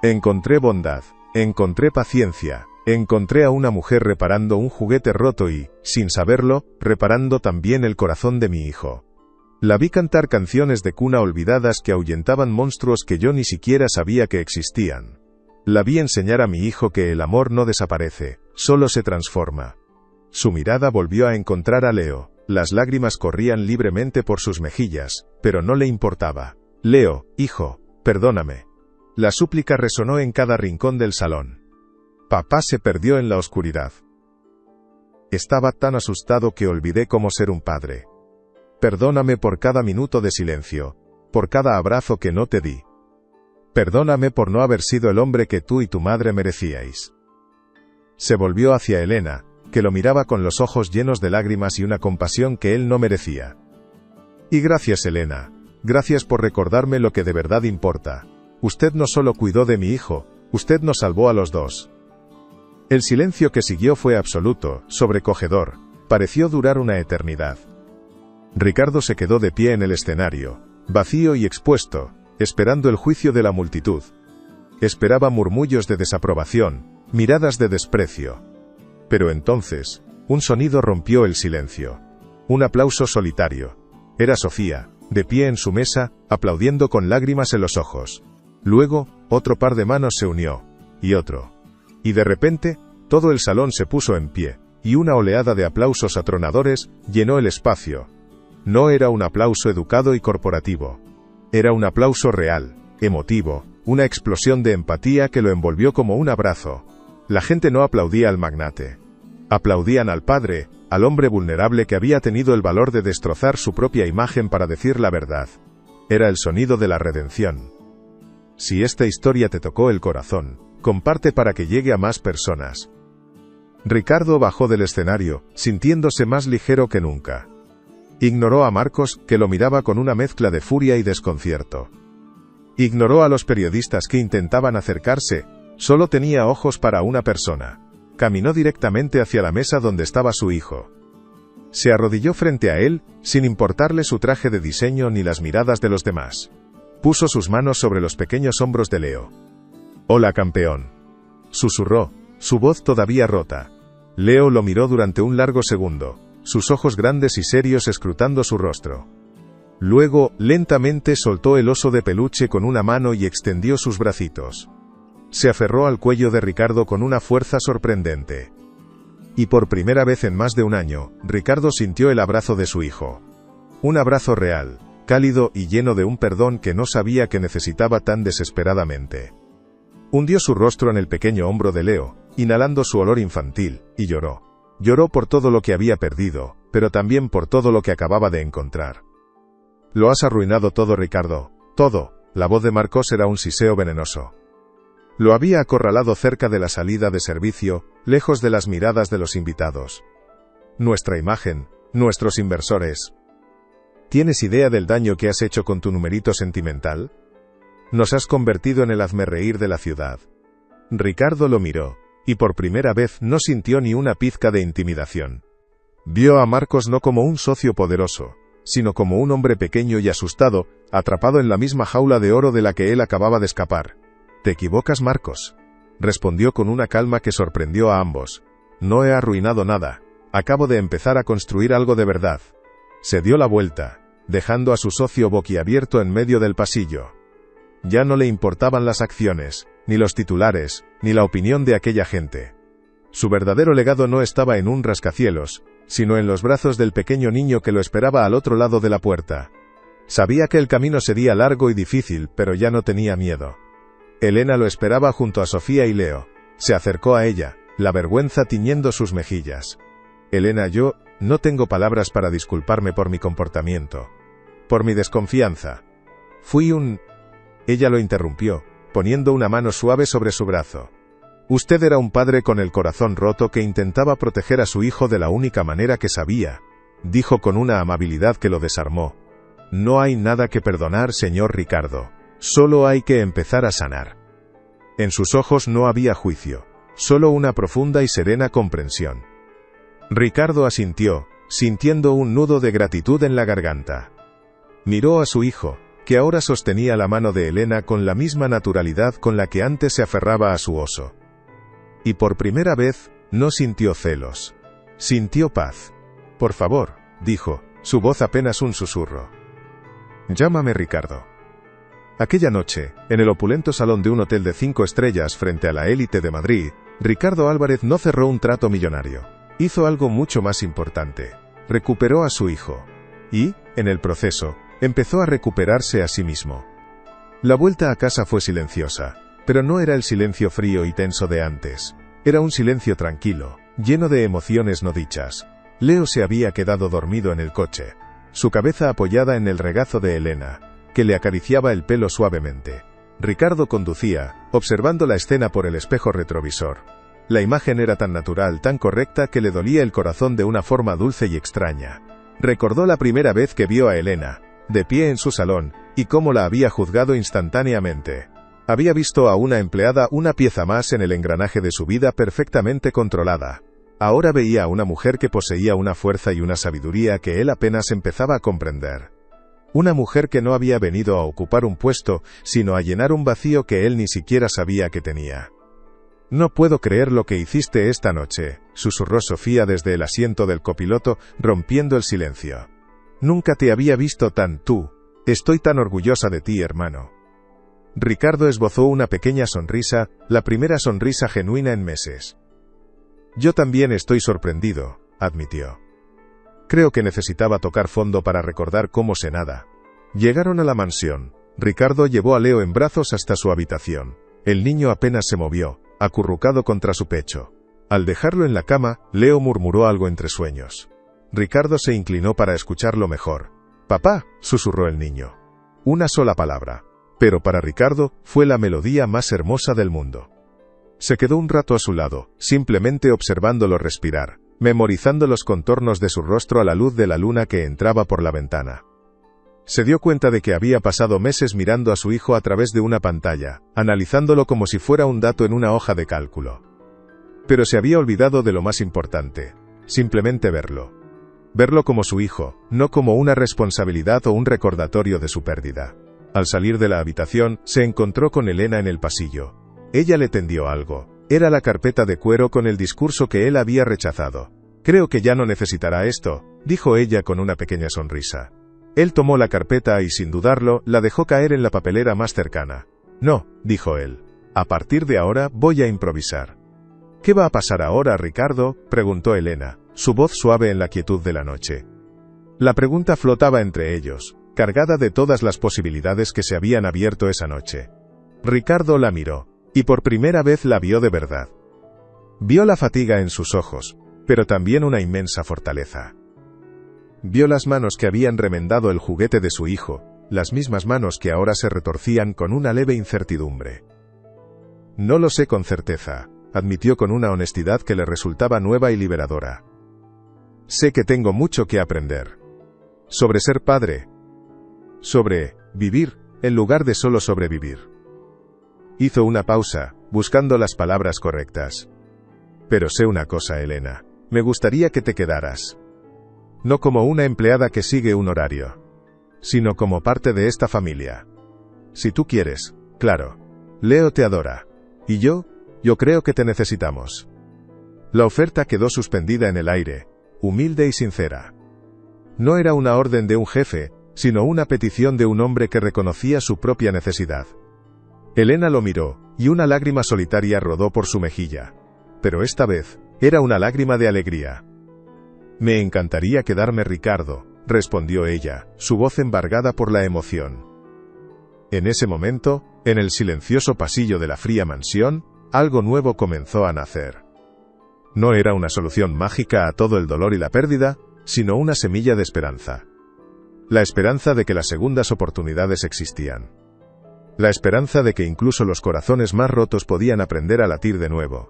Encontré bondad, encontré paciencia, encontré a una mujer reparando un juguete roto y, sin saberlo, reparando también el corazón de mi hijo. La vi cantar canciones de cuna olvidadas que ahuyentaban monstruos que yo ni siquiera sabía que existían. La vi enseñar a mi hijo que el amor no desaparece, solo se transforma. Su mirada volvió a encontrar a Leo, las lágrimas corrían libremente por sus mejillas, pero no le importaba. Leo, hijo, perdóname. La súplica resonó en cada rincón del salón. Papá se perdió en la oscuridad. Estaba tan asustado que olvidé cómo ser un padre. Perdóname por cada minuto de silencio, por cada abrazo que no te di. Perdóname por no haber sido el hombre que tú y tu madre merecíais. Se volvió hacia Elena, que lo miraba con los ojos llenos de lágrimas y una compasión que él no merecía. Y gracias, Elena, gracias por recordarme lo que de verdad importa. Usted no solo cuidó de mi hijo, usted nos salvó a los dos. El silencio que siguió fue absoluto, sobrecogedor, pareció durar una eternidad. Ricardo se quedó de pie en el escenario, vacío y expuesto, esperando el juicio de la multitud. Esperaba murmullos de desaprobación, miradas de desprecio. Pero entonces, un sonido rompió el silencio. Un aplauso solitario. Era Sofía, de pie en su mesa, aplaudiendo con lágrimas en los ojos. Luego, otro par de manos se unió, y otro. Y de repente, todo el salón se puso en pie, y una oleada de aplausos atronadores llenó el espacio. No era un aplauso educado y corporativo. Era un aplauso real, emotivo, una explosión de empatía que lo envolvió como un abrazo. La gente no aplaudía al magnate. Aplaudían al padre, al hombre vulnerable que había tenido el valor de destrozar su propia imagen para decir la verdad. Era el sonido de la redención. Si esta historia te tocó el corazón, comparte para que llegue a más personas. Ricardo bajó del escenario, sintiéndose más ligero que nunca. Ignoró a Marcos, que lo miraba con una mezcla de furia y desconcierto. Ignoró a los periodistas que intentaban acercarse, solo tenía ojos para una persona. Caminó directamente hacia la mesa donde estaba su hijo. Se arrodilló frente a él, sin importarle su traje de diseño ni las miradas de los demás. Puso sus manos sobre los pequeños hombros de Leo. «Hola, campeón», susurró, su voz todavía rota. Leo lo miró durante un largo segundo, sus ojos grandes y serios escrutando su rostro. Luego, lentamente soltó el oso de peluche con una mano y extendió sus bracitos. Se aferró al cuello de Ricardo con una fuerza sorprendente. Y por primera vez en más de un año, Ricardo sintió el abrazo de su hijo. Un abrazo real, cálido y lleno de un perdón que no sabía que necesitaba tan desesperadamente. Hundió su rostro en el pequeño hombro de Leo, inhalando su olor infantil, y lloró. Lloró por todo lo que había perdido, pero también por todo lo que acababa de encontrar. «Lo has arruinado todo, Ricardo, todo», la voz de Marcos era un siseo venenoso. Lo había acorralado cerca de la salida de servicio, lejos de las miradas de los invitados. «Nuestra imagen, nuestros inversores. ¿Tienes idea del daño que has hecho con tu numerito sentimental? Nos has convertido en el hazmerreír de la ciudad». Ricardo lo miró, y por primera vez no sintió ni una pizca de intimidación. Vio a Marcos no como un socio poderoso, sino como un hombre pequeño y asustado, atrapado en la misma jaula de oro de la que él acababa de escapar. «Te equivocas, Marcos», respondió con una calma que sorprendió a ambos. «No he arruinado nada, acabo de empezar a construir algo de verdad». Se dio la vuelta, dejando a su socio boquiabierto en medio del pasillo. Ya no le importaban las acciones, ni los titulares, ni la opinión de aquella gente. Su verdadero legado no estaba en un rascacielos, sino en los brazos del pequeño niño que lo esperaba al otro lado de la puerta. Sabía que el camino sería largo y difícil, pero ya no tenía miedo. Elena lo esperaba junto a Sofía y Leo. Se acercó a ella, la vergüenza tiñendo sus mejillas. «Elena, yo no tengo palabras para disculparme por mi comportamiento. Por mi desconfianza. Fui un Ella lo interrumpió, poniendo una mano suave sobre su brazo. Usted era un padre con el corazón roto que intentaba proteger a su hijo de la única manera que sabía, dijo con una amabilidad que lo desarmó. No hay nada que perdonar, señor Ricardo. Solo hay que empezar a sanar. En sus ojos no había juicio, solo una profunda y serena comprensión. Ricardo asintió, sintiendo un nudo de gratitud en la garganta. Miró a su hijo, que ahora sostenía la mano de Elena con la misma naturalidad con la que antes se aferraba a su oso. Y por primera vez, no sintió celos. Sintió paz. Por favor, dijo, su voz apenas un susurro. Llámame Ricardo. Aquella noche, en el opulento salón de un hotel de 5 estrellas frente a la élite de Madrid, Ricardo Álvarez no cerró un trato millonario. Hizo algo mucho más importante. Recuperó a su hijo. Y, en el proceso, empezó a recuperarse a sí mismo. La vuelta a casa fue silenciosa, pero no era el silencio frío y tenso de antes. Era un silencio tranquilo, lleno de emociones no dichas. Leo se había quedado dormido en el coche, su cabeza apoyada en el regazo de Elena, que le acariciaba el pelo suavemente. Ricardo conducía, observando la escena por el espejo retrovisor. La imagen era tan natural, tan correcta, que le dolía el corazón de una forma dulce y extraña. Recordó la primera vez que vio a Elena, de pie en su salón, y cómo la había juzgado instantáneamente. Había visto a una empleada, una pieza más en el engranaje de su vida perfectamente controlada. Ahora veía a una mujer que poseía una fuerza y una sabiduría que él apenas empezaba a comprender. Una mujer que no había venido a ocupar un puesto, sino a llenar un vacío que él ni siquiera sabía que tenía. No puedo creer lo que hiciste esta noche, susurró Sofía desde el asiento del copiloto, rompiendo el silencio. Nunca te había visto tan tú. Estoy tan orgullosa de ti, hermano. Ricardo esbozó una pequeña sonrisa, la primera sonrisa genuina en meses. Yo también estoy sorprendido, admitió. Creo que necesitaba tocar fondo para recordar cómo se nada. Llegaron a la mansión. Ricardo llevó a Leo en brazos hasta su habitación. El niño apenas se movió, acurrucado contra su pecho. Al dejarlo en la cama, Leo murmuró algo entre sueños. Ricardo se inclinó para escucharlo mejor. «Papá», susurró el niño. Una sola palabra. Pero para Ricardo, fue la melodía más hermosa del mundo. Se quedó un rato a su lado, simplemente observándolo respirar, memorizando los contornos de su rostro a la luz de la luna que entraba por la ventana. Se dio cuenta de que había pasado meses mirando a su hijo a través de una pantalla, analizándolo como si fuera un dato en una hoja de cálculo. Pero se había olvidado de lo más importante, simplemente verlo. Verlo como su hijo, no como una responsabilidad o un recordatorio de su pérdida. Al salir de la habitación, se encontró con Elena en el pasillo. Ella le tendió algo. Era la carpeta de cuero con el discurso que él había rechazado. Creo que ya no necesitará esto, dijo ella con una pequeña sonrisa. Él tomó la carpeta y, sin dudarlo, la dejó caer en la papelera más cercana. No, dijo él. A partir de ahora, voy a improvisar. ¿Qué va a pasar ahora, Ricardo?, preguntó Elena, su voz suave en la quietud de la noche. La pregunta flotaba entre ellos, cargada de todas las posibilidades que se habían abierto esa noche. Ricardo la miró, y por primera vez la vio de verdad. Vio la fatiga en sus ojos, pero también una inmensa fortaleza. Vio las manos que habían remendado el juguete de su hijo, las mismas manos que ahora se retorcían con una leve incertidumbre. No lo sé con certeza, admitió con una honestidad que le resultaba nueva y liberadora. Sé que tengo mucho que aprender. Sobre ser padre. Sobre vivir, en lugar de solo sobrevivir. Hizo una pausa, buscando las palabras correctas. Pero sé una cosa, Elena. Me gustaría que te quedaras. No como una empleada que sigue un horario, sino como parte de esta familia. Si tú quieres, claro. Leo te adora. Y yo creo que te necesitamos. La oferta quedó suspendida en el aire, humilde y sincera. No era una orden de un jefe, sino una petición de un hombre que reconocía su propia necesidad. Elena lo miró, y una lágrima solitaria rodó por su mejilla. Pero esta vez, era una lágrima de alegría. Me encantaría quedarme, Ricardo, respondió ella, su voz embargada por la emoción. En ese momento, en el silencioso pasillo de la fría mansión, algo nuevo comenzó a nacer. No era una solución mágica a todo el dolor y la pérdida, sino una semilla de esperanza. La esperanza de que las segundas oportunidades existían. La esperanza de que incluso los corazones más rotos podían aprender a latir de nuevo.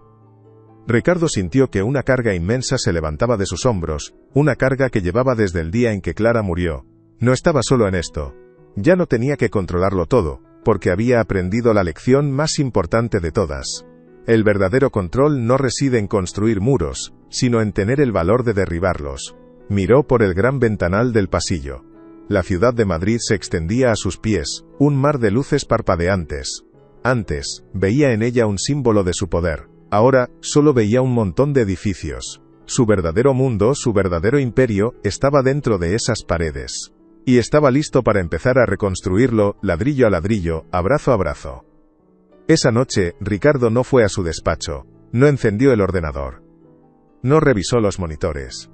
Ricardo sintió que una carga inmensa se levantaba de sus hombros, una carga que llevaba desde el día en que Clara murió. No estaba solo en esto. Ya no tenía que controlarlo todo, porque había aprendido la lección más importante de todas. El verdadero control no reside en construir muros, sino en tener el valor de derribarlos. Miró por el gran ventanal del pasillo. La ciudad de Madrid se extendía a sus pies, un mar de luces parpadeantes. Antes, veía en ella un símbolo de su poder. Ahora, solo veía un montón de edificios. Su verdadero mundo, su verdadero imperio, estaba dentro de esas paredes. Y estaba listo para empezar a reconstruirlo, ladrillo a ladrillo, abrazo a brazo. Esa noche, Ricardo no fue a su despacho. No encendió el ordenador. No revisó los monitores.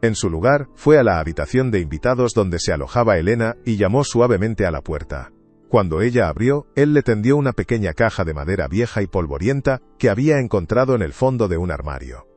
En su lugar, fue a la habitación de invitados donde se alojaba Elena y llamó suavemente a la puerta. Cuando ella abrió, él le tendió una pequeña caja de madera vieja y polvorienta que había encontrado en el fondo de un armario.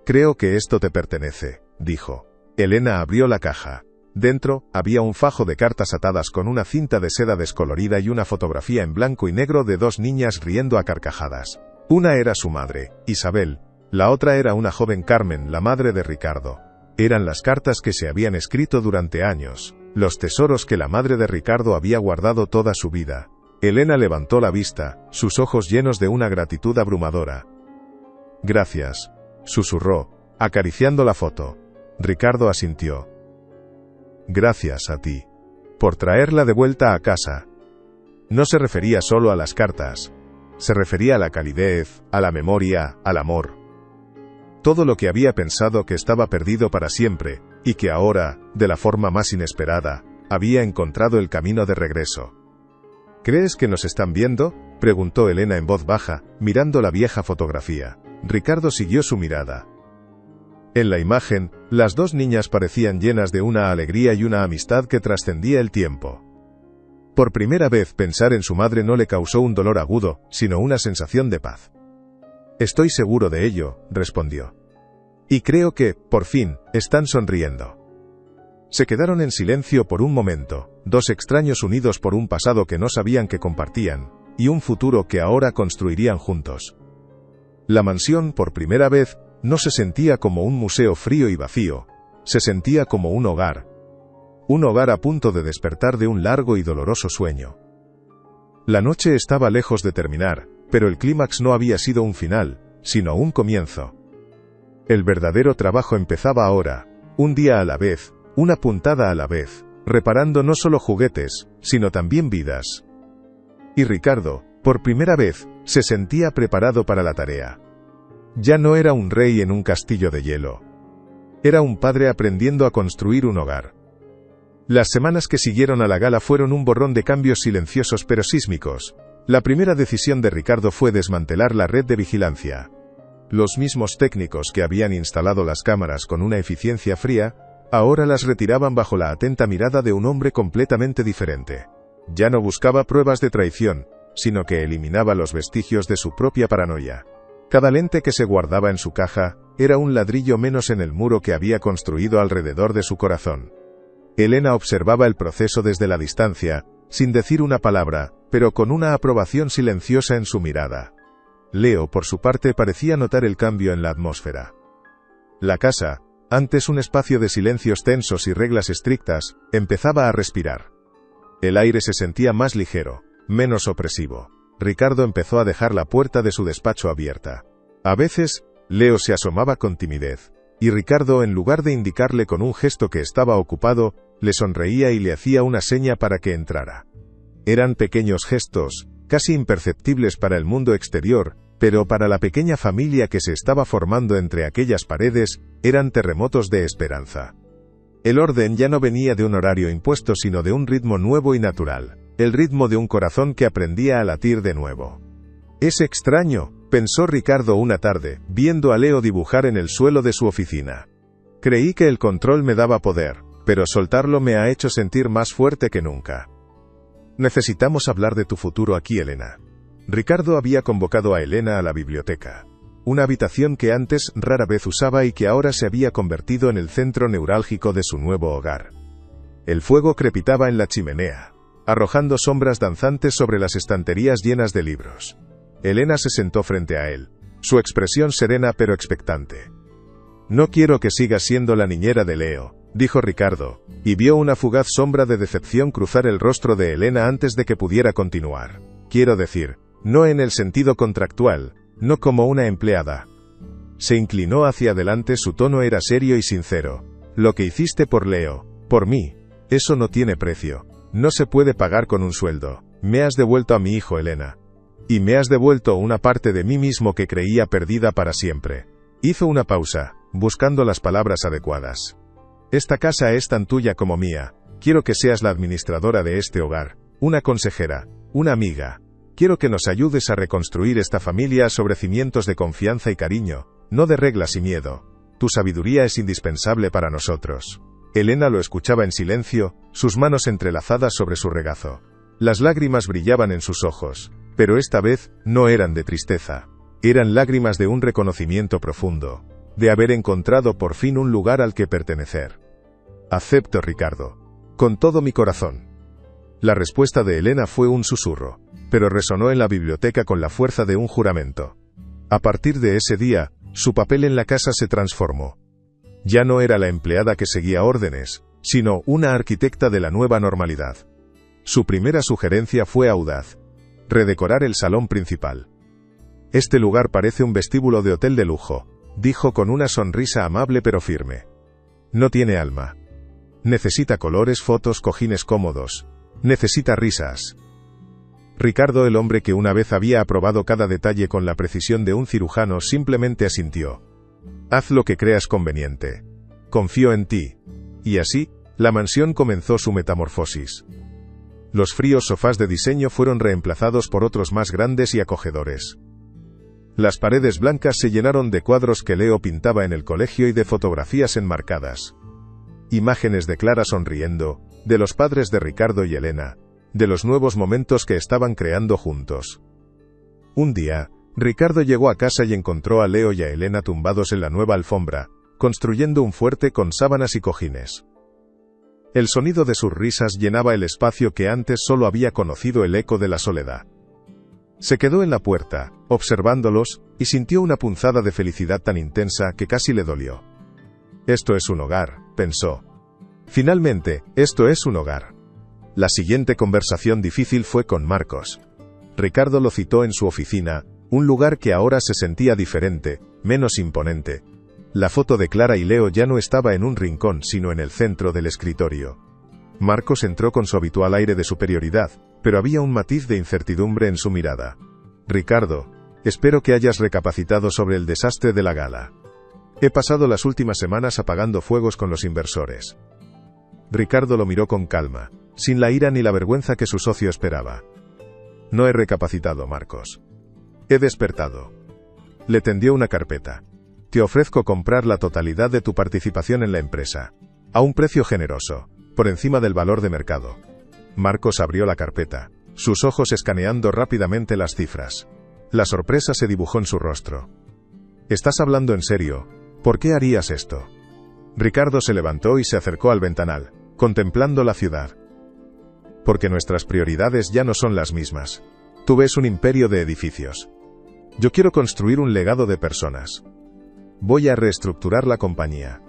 «Creo que esto te pertenece», dijo. Elena abrió la caja. Dentro, había un fajo de cartas atadas con una cinta de seda descolorida y una fotografía en blanco y negro de dos niñas riendo a carcajadas. Una era su madre, Isabel. La otra era una joven Carmen, la madre de Ricardo. Eran las cartas que se habían escrito durante años. Los tesoros que la madre de Ricardo había guardado toda su vida. Elena levantó la vista, sus ojos llenos de una gratitud abrumadora. «Gracias», susurró, acariciando la foto. Ricardo asintió. «Gracias a ti. Por traerla de vuelta a casa». No se refería solo a las cartas. Se refería a la calidez, a la memoria, al amor. Todo lo que había pensado que estaba perdido para siempre, y que ahora, de la forma más inesperada, había encontrado el camino de regreso. «¿Crees que nos están viendo?», preguntó Elena en voz baja, mirando la vieja fotografía. Ricardo siguió su mirada. En la imagen, las dos niñas parecían llenas de una alegría y una amistad que trascendía el tiempo. Por primera vez pensar en su madre no le causó un dolor agudo, sino una sensación de paz. «Estoy seguro de ello», respondió. «Y creo que, por fin, están sonriendo». Se quedaron en silencio por un momento, dos extraños unidos por un pasado que no sabían que compartían, y un futuro que ahora construirían juntos. La mansión, por primera vez, no se sentía como un museo frío y vacío, se sentía como un hogar. Un hogar a punto de despertar de un largo y doloroso sueño. La noche estaba lejos de terminar, pero el clímax no había sido un final, sino un comienzo. El verdadero trabajo empezaba ahora, un día a la vez, una puntada a la vez, reparando no solo juguetes, sino también vidas. Y Ricardo, por primera vez, se sentía preparado para la tarea. Ya no era un rey en un castillo de hielo. Era un padre aprendiendo a construir un hogar. Las semanas que siguieron a la gala fueron un borrón de cambios silenciosos pero sísmicos. La primera decisión de Ricardo fue desmantelar la red de vigilancia. Los mismos técnicos que habían instalado las cámaras con una eficiencia fría, ahora las retiraban bajo la atenta mirada de un hombre completamente diferente. Ya no buscaba pruebas de traición, sino que eliminaba los vestigios de su propia paranoia. Cada lente que se guardaba en su caja, era un ladrillo menos en el muro que había construido alrededor de su corazón. Elena observaba el proceso desde la distancia, sin decir una palabra, pero con una aprobación silenciosa en su mirada. Leo, por su parte, parecía notar el cambio en la atmósfera. La casa, antes un espacio de silencios tensos y reglas estrictas, empezaba a respirar. El aire se sentía más ligero, menos opresivo. Ricardo empezó a dejar la puerta de su despacho abierta. A veces, Leo se asomaba con timidez, y Ricardo, en lugar de indicarle con un gesto que estaba ocupado, le sonreía y le hacía una seña para que entrara. Eran pequeños gestos, casi imperceptibles para el mundo exterior, pero para la pequeña familia que se estaba formando entre aquellas paredes, eran terremotos de esperanza. El orden ya no venía de un horario impuesto sino de un ritmo nuevo y natural, el ritmo de un corazón que aprendía a latir de nuevo. «Es extraño», pensó Ricardo una tarde, viendo a Leo dibujar en el suelo de su oficina. «Creí que el control me daba poder, pero soltarlo me ha hecho sentir más fuerte que nunca». «Necesitamos hablar de tu futuro aquí, Elena». Ricardo había convocado a Elena a la biblioteca. Una habitación que antes rara vez usaba y que ahora se había convertido en el centro neurálgico de su nuevo hogar. El fuego crepitaba en la chimenea. arrojando sombras danzantes sobre las estanterías llenas de libros. Elena se sentó frente a él, su expresión serena pero expectante. «No quiero que sigas siendo la niñera de Leo», dijo Ricardo, y vio una fugaz sombra de decepción cruzar el rostro de Elena antes de que pudiera continuar. «Quiero decir, no en el sentido contractual, no como una empleada». Se inclinó hacia adelante, su tono era serio y sincero. «Lo que hiciste por Leo, por mí, eso no tiene precio. No se puede pagar con un sueldo. Me has devuelto a mi hijo, Elena. Y me has devuelto una parte de mí mismo que creía perdida para siempre». Hizo una pausa, buscando las palabras adecuadas. «Esta casa es tan tuya como mía. Quiero que seas la administradora de este hogar, una consejera, una amiga. Quiero que nos ayudes a reconstruir esta familia sobre cimientos de confianza y cariño, no de reglas y miedo. Tu sabiduría es indispensable para nosotros». Elena lo escuchaba en silencio, sus manos entrelazadas sobre su regazo. Las lágrimas brillaban en sus ojos, pero esta vez no eran de tristeza. Eran lágrimas de un reconocimiento profundo, de haber encontrado por fin un lugar al que pertenecer. «Acepto, Ricardo. Con todo mi corazón». La respuesta de Elena fue un susurro, pero resonó en la biblioteca con la fuerza de un juramento. A partir de ese día, su papel en la casa se transformó. Ya no era la empleada que seguía órdenes, sino una arquitecta de la nueva normalidad. Su primera sugerencia fue audaz: redecorar el salón principal. «Este lugar parece un vestíbulo de hotel de lujo», dijo con una sonrisa amable pero firme. «No tiene alma. Necesita colores, fotos, cojines cómodos. Necesita risas». Ricardo, el hombre que una vez había aprobado cada detalle con la precisión de un cirujano, simplemente asintió. «Haz lo que creas conveniente. Confío en ti». Y así, la mansión comenzó su metamorfosis. Los fríos sofás de diseño fueron reemplazados por otros más grandes y acogedores. Las paredes blancas se llenaron de cuadros que Leo pintaba en el colegio y de fotografías enmarcadas. Imágenes de Clara sonriendo, de los padres de Ricardo y Elena, de los nuevos momentos que estaban creando juntos. Un día, Ricardo llegó a casa y encontró a Leo y a Elena tumbados en la nueva alfombra, construyendo un fuerte con sábanas y cojines. El sonido de sus risas llenaba el espacio que antes solo había conocido el eco de la soledad. Se quedó en la puerta, observándolos, y sintió una punzada de felicidad tan intensa que casi le dolió. «Esto es un hogar», pensó. «Finalmente, esto es un hogar». La siguiente conversación difícil fue con Marcos. Ricardo lo citó en su oficina, un lugar que ahora se sentía diferente, menos imponente. La foto de Clara y Leo ya no estaba en un rincón sino en el centro del escritorio. Marcos entró con su habitual aire de superioridad, pero había un matiz de incertidumbre en su mirada. «Ricardo, espero que hayas recapacitado sobre el desastre de la gala. He pasado las últimas semanas apagando fuegos con los inversores». Ricardo lo miró con calma, sin la ira ni la vergüenza que su socio esperaba. «No he recapacitado, Marcos. He despertado». Le tendió una carpeta. «Te ofrezco comprar la totalidad de tu participación en la empresa. A un precio generoso, por encima del valor de mercado». Marcos abrió la carpeta, sus ojos escaneando rápidamente las cifras. La sorpresa se dibujó en su rostro. «¿Estás hablando en serio? ¿Por qué harías esto?» Ricardo se levantó y se acercó al ventanal, contemplando la ciudad. «Porque nuestras prioridades ya no son las mismas. Tú ves un imperio de edificios. Yo quiero construir un legado de personas. Voy a reestructurar la compañía.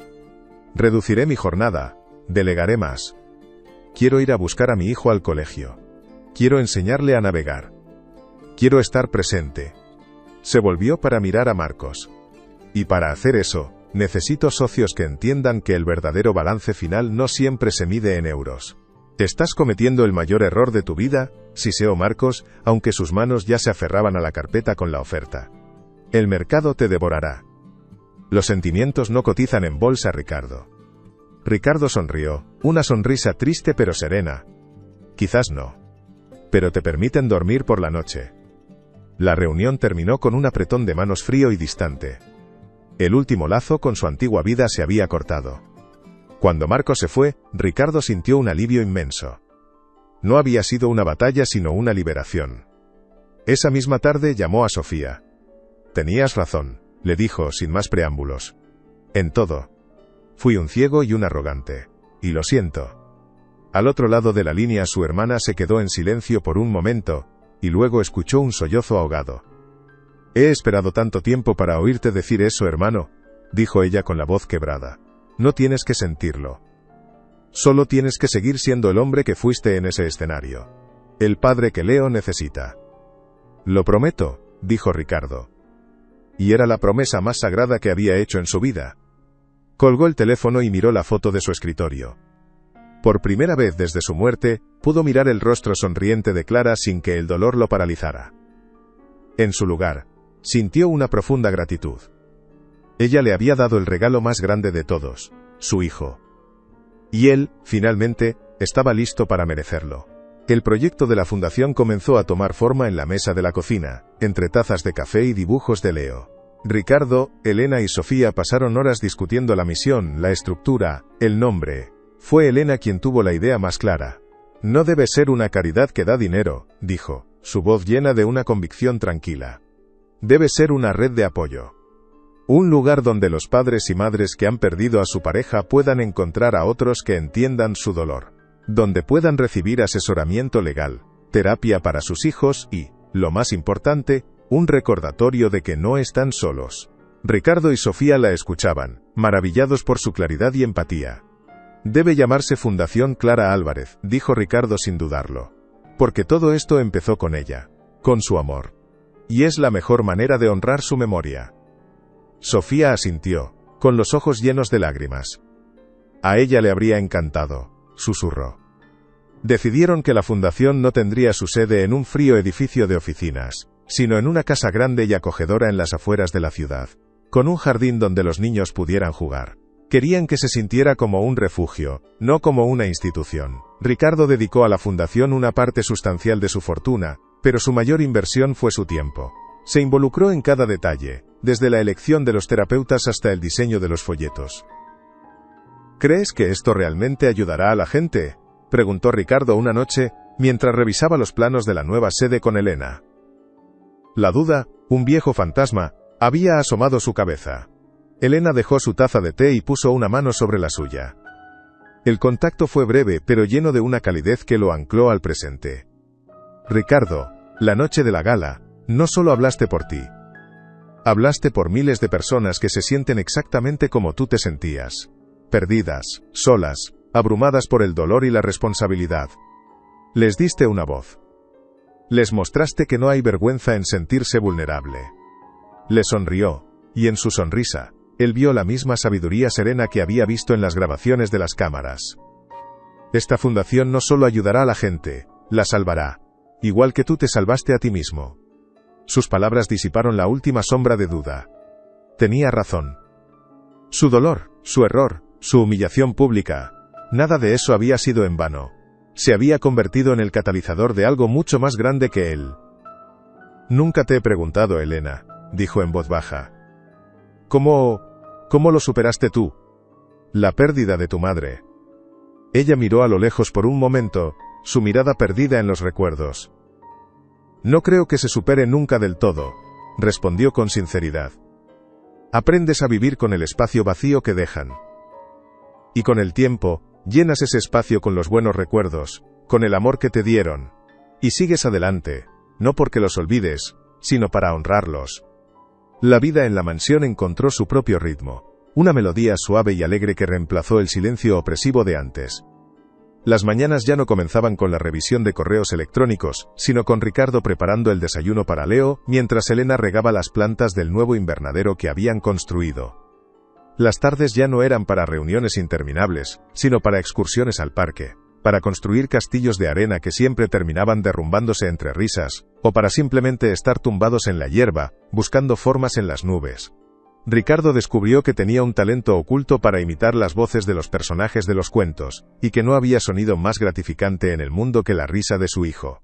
Reduciré mi jornada, delegaré más. Quiero ir a buscar a mi hijo al colegio. Quiero enseñarle a navegar. Quiero estar presente». Se volvió para mirar a Marcos. «Y para hacer eso, necesito socios que entiendan que el verdadero balance final no siempre se mide en euros. Estás cometiendo el mayor error de tu vida», siseó Marcos, aunque sus manos ya se aferraban a la carpeta con la oferta. «El mercado te devorará. Los sentimientos no cotizan en bolsa, Ricardo». Ricardo sonrió, una sonrisa triste pero serena. «Quizás no. Pero te permiten dormir por la noche». La reunión terminó con un apretón de manos frío y distante. El último lazo con su antigua vida se había cortado. Cuando Marcos se fue, Ricardo sintió un alivio inmenso. No había sido una batalla sino una liberación. Esa misma tarde llamó a Sofía. «Tenías razón», le dijo sin más preámbulos. «En todo. Fui un ciego y un arrogante. Y lo siento. Al otro lado de la línea su hermana se quedó en silencio por un momento, y luego escuchó un sollozo ahogado. «He esperado tanto tiempo para oírte decir eso, hermano», dijo ella con la voz quebrada. «No tienes que sentirlo. Solo tienes que seguir siendo el hombre que fuiste en ese escenario. El padre que Leo necesita». «Lo prometo», dijo Ricardo. Y era la promesa más sagrada que había hecho en su vida. Colgó el teléfono y miró la foto de su escritorio. Por primera vez desde su muerte, pudo mirar el rostro sonriente de Clara sin que el dolor lo paralizara. En su lugar, sintió una profunda gratitud. Ella le había dado el regalo más grande de todos, su hijo. Y él, finalmente, estaba listo para merecerlo. El proyecto de la fundación comenzó a tomar forma en la mesa de la cocina, entre tazas de café y dibujos de Leo. Ricardo, Elena y Sofía pasaron horas discutiendo la misión, la estructura, el nombre. Fue Elena quien tuvo la idea más clara. «No debe ser una caridad que da dinero», dijo, su voz llena de una convicción tranquila. «Debe ser una red de apoyo. Un lugar donde los padres y madres que han perdido a su pareja puedan encontrar a otros que entiendan su dolor. Donde puedan recibir asesoramiento legal, terapia para sus hijos y, lo más importante, un recordatorio de que no están solos». Ricardo y Sofía la escuchaban, maravillados por su claridad y empatía. «Debe llamarse Fundación Clara Álvarez», dijo Ricardo sin dudarlo. «Porque todo esto empezó con ella, con su amor. Y es la mejor manera de honrar su memoria». Sofía asintió, con los ojos llenos de lágrimas. «A ella le habría encantado», susurró. Decidieron que la fundación no tendría su sede en un frío edificio de oficinas, sino en una casa grande y acogedora en las afueras de la ciudad, con un jardín donde los niños pudieran jugar. Querían que se sintiera como un refugio, no como una institución. Ricardo dedicó a la fundación una parte sustancial de su fortuna, pero su mayor inversión fue su tiempo. Se involucró en cada detalle, desde la elección de los terapeutas hasta el diseño de los folletos. «¿Crees que esto realmente ayudará a la gente?», preguntó Ricardo una noche, mientras revisaba los planos de la nueva sede con Elena. La duda, un viejo fantasma, había asomado su cabeza. Elena dejó su taza de té y puso una mano sobre la suya. El contacto fue breve pero lleno de una calidez que lo ancló al presente. «Ricardo, la noche de la gala, no solo hablaste por ti. Hablaste por miles de personas que se sienten exactamente como tú te sentías. Perdidas, solas, abrumadas por el dolor y la responsabilidad. Les diste una voz. Les mostraste que no hay vergüenza en sentirse vulnerable». Le sonrió, y en su sonrisa, él vio la misma sabiduría serena que había visto en las grabaciones de las cámaras. «Esta fundación no solo ayudará a la gente, la salvará. Igual que tú te salvaste a ti mismo». Sus palabras disiparon la última sombra de duda. Tenía razón. Su dolor, su error, su humillación pública, nada de eso había sido en vano. Se había convertido en el catalizador de algo mucho más grande que él. «Nunca te he preguntado, Elena», dijo en voz baja. ¿Cómo lo superaste tú? La pérdida de tu madre». Ella miró a lo lejos por un momento, su mirada perdida en los recuerdos. «No creo que se supere nunca del todo», respondió con sinceridad. «Aprendes a vivir con el espacio vacío que dejan. Y con el tiempo, llenas ese espacio con los buenos recuerdos, con el amor que te dieron. Y sigues adelante, no porque los olvides, sino para honrarlos». La vida en la mansión encontró su propio ritmo, una melodía suave y alegre que reemplazó el silencio opresivo de antes. Las mañanas ya no comenzaban con la revisión de correos electrónicos, sino con Ricardo preparando el desayuno para Leo, mientras Elena regaba las plantas del nuevo invernadero que habían construido. Las tardes ya no eran para reuniones interminables, sino para excursiones al parque, para construir castillos de arena que siempre terminaban derrumbándose entre risas, o para simplemente estar tumbados en la hierba, buscando formas en las nubes. Ricardo descubrió que tenía un talento oculto para imitar las voces de los personajes de los cuentos, y que no había sonido más gratificante en el mundo que la risa de su hijo.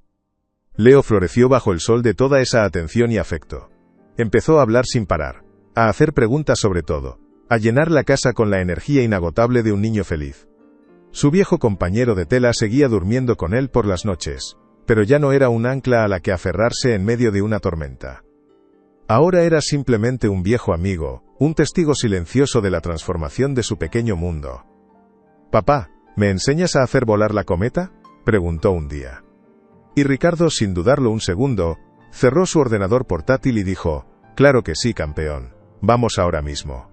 Leo floreció bajo el sol de toda esa atención y afecto. Empezó a hablar sin parar, a hacer preguntas sobre todo, a llenar la casa con la energía inagotable de un niño feliz. Su viejo compañero de tela seguía durmiendo con él por las noches, pero ya no era un ancla a la que aferrarse en medio de una tormenta. Ahora era simplemente un viejo amigo, un testigo silencioso de la transformación de su pequeño mundo. «Papá», ¿Me enseñas a hacer volar la cometa?, preguntó un día. Y Ricardo, sin dudarlo un segundo, cerró su ordenador portátil y dijo: «Claro que sí, campeón. Vamos ahora mismo».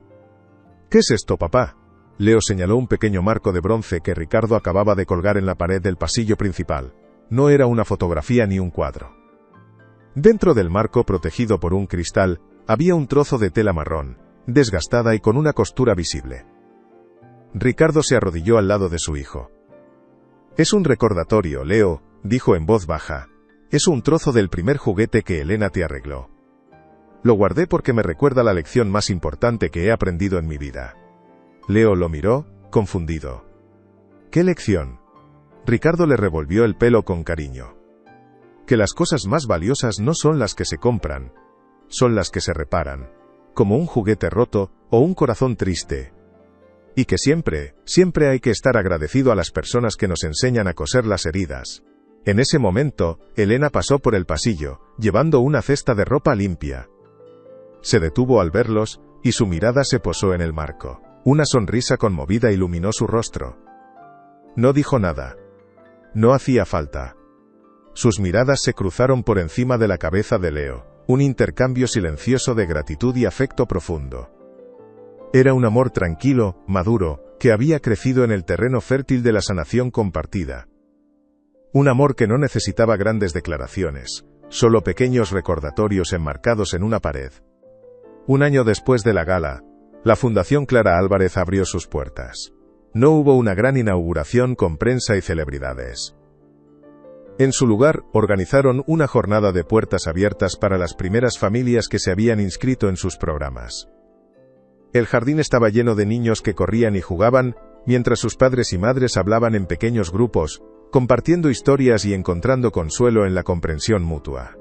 «¿Qué es esto, papá?». Leo señaló un pequeño marco de bronce que Ricardo acababa de colgar en la pared del pasillo principal. No era una fotografía ni un cuadro. Dentro del marco, protegido por un cristal, había un trozo de tela marrón, desgastada y con una costura visible. Ricardo se arrodilló al lado de su hijo. «Es un recordatorio, Leo», dijo en voz baja. «Es un trozo del primer juguete que Elena te arregló. Lo guardé porque me recuerda la lección más importante que he aprendido en mi vida». Leo lo miró, confundido. «¿Qué lección?». Ricardo le revolvió el pelo con cariño. «Que las cosas más valiosas no son las que se compran, son las que se reparan, como un juguete roto o un corazón triste. Y que siempre, siempre hay que estar agradecido a las personas que nos enseñan a coser las heridas». En ese momento, Elena pasó por el pasillo, llevando una cesta de ropa limpia. Se detuvo al verlos, y su mirada se posó en el marco. Una sonrisa conmovida iluminó su rostro. No dijo nada. No hacía falta. Sus miradas se cruzaron por encima de la cabeza de Leo, un intercambio silencioso de gratitud y afecto profundo. Era un amor tranquilo, maduro, que había crecido en el terreno fértil de la sanación compartida. Un amor que no necesitaba grandes declaraciones, solo pequeños recordatorios enmarcados en una pared. Un año después de la gala, la Fundación Clara Álvarez abrió sus puertas. No hubo una gran inauguración con prensa y celebridades. En su lugar, organizaron una jornada de puertas abiertas para las primeras familias que se habían inscrito en sus programas. El jardín estaba lleno de niños que corrían y jugaban, mientras sus padres y madres hablaban en pequeños grupos, compartiendo historias y encontrando consuelo en la comprensión mutua.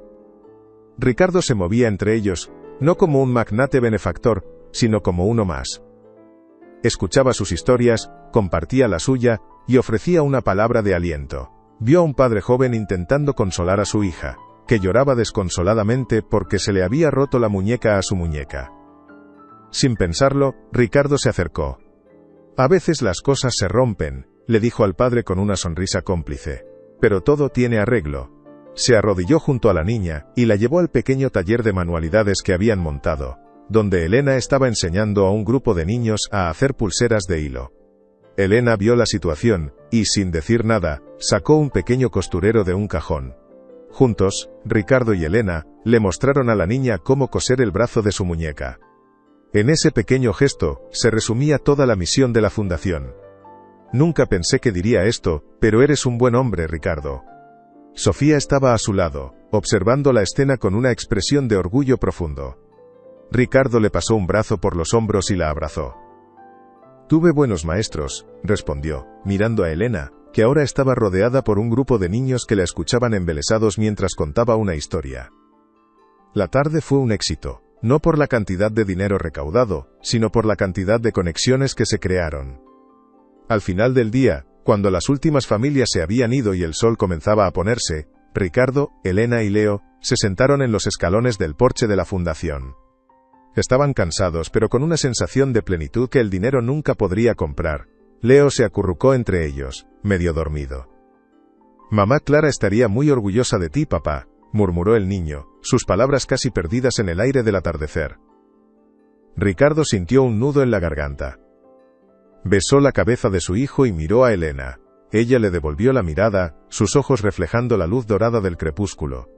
Ricardo se movía entre ellos, no como un magnate benefactor, sino como uno más. Escuchaba sus historias, compartía la suya, y ofrecía una palabra de aliento. Vio a un padre joven intentando consolar a su hija, que lloraba desconsoladamente porque se le había roto la muñeca a su muñeca. Sin pensarlo, Ricardo se acercó. «A veces las cosas se rompen», le dijo al padre con una sonrisa cómplice. «Pero todo tiene arreglo». Se arrodilló junto a la niña, y la llevó al pequeño taller de manualidades que habían montado, donde Elena estaba enseñando a un grupo de niños a hacer pulseras de hilo. Elena vio la situación, y sin decir nada, sacó un pequeño costurero de un cajón. Juntos, Ricardo y Elena, le mostraron a la niña cómo coser el brazo de su muñeca. En ese pequeño gesto, se resumía toda la misión de la fundación. «Nunca pensé que diría esto, pero eres un buen hombre, Ricardo». Sofía estaba a su lado, observando la escena con una expresión de orgullo profundo. Ricardo le pasó un brazo por los hombros y la abrazó. «Tuve buenos maestros», respondió, mirando a Elena, que ahora estaba rodeada por un grupo de niños que la escuchaban embelesados mientras contaba una historia. La tarde fue un éxito, no por la cantidad de dinero recaudado, sino por la cantidad de conexiones que se crearon. Al final del día, cuando las últimas familias se habían ido y el sol comenzaba a ponerse, Ricardo, Elena y Leo se sentaron en los escalones del porche de la fundación. Estaban cansados, pero con una sensación de plenitud que el dinero nunca podría comprar. Leo se acurrucó entre ellos, medio dormido. «Mamá Clara estaría muy orgullosa de ti, papá», murmuró el niño, sus palabras casi perdidas en el aire del atardecer. Ricardo sintió un nudo en la garganta. Besó la cabeza de su hijo y miró a Elena. Ella le devolvió la mirada, sus ojos reflejando la luz dorada del crepúsculo.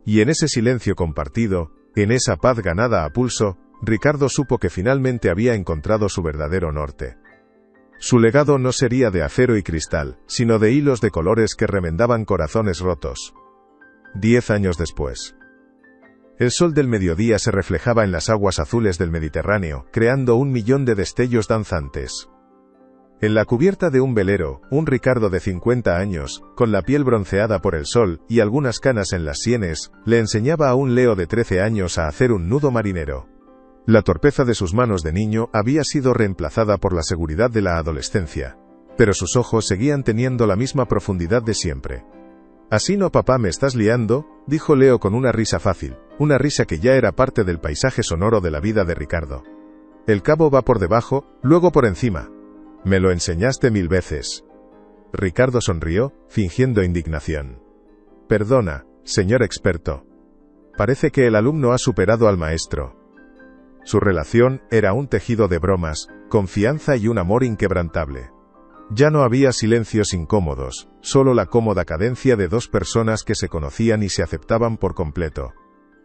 Y en ese silencio compartido, en esa paz ganada a pulso, Ricardo supo que finalmente había encontrado su verdadero norte. Su legado no sería de acero y cristal, sino de hilos de colores que remendaban corazones rotos. 10 años después. El sol del mediodía se reflejaba en las aguas azules del Mediterráneo, creando 1.000.000 de destellos danzantes. En la cubierta de un velero, un Ricardo de 50 años, con la piel bronceada por el sol y algunas canas en las sienes, le enseñaba a un Leo de 13 años a hacer un nudo marinero. La torpeza de sus manos de niño había sido reemplazada por la seguridad de la adolescencia, pero sus ojos seguían teniendo la misma profundidad de siempre. «Así no, papá, me estás liando», dijo Leo con una risa fácil, una risa que ya era parte del paisaje sonoro de la vida de Ricardo. «El cabo va por debajo, luego por encima. Me lo enseñaste 1000 veces». Ricardo sonrió, fingiendo indignación. Perdona, señor experto. Parece que el alumno ha superado al maestro. Su relación era un tejido de bromas, confianza y un amor inquebrantable. Ya no había silencios incómodos, solo la cómoda cadencia de dos personas que se conocían y se aceptaban por completo.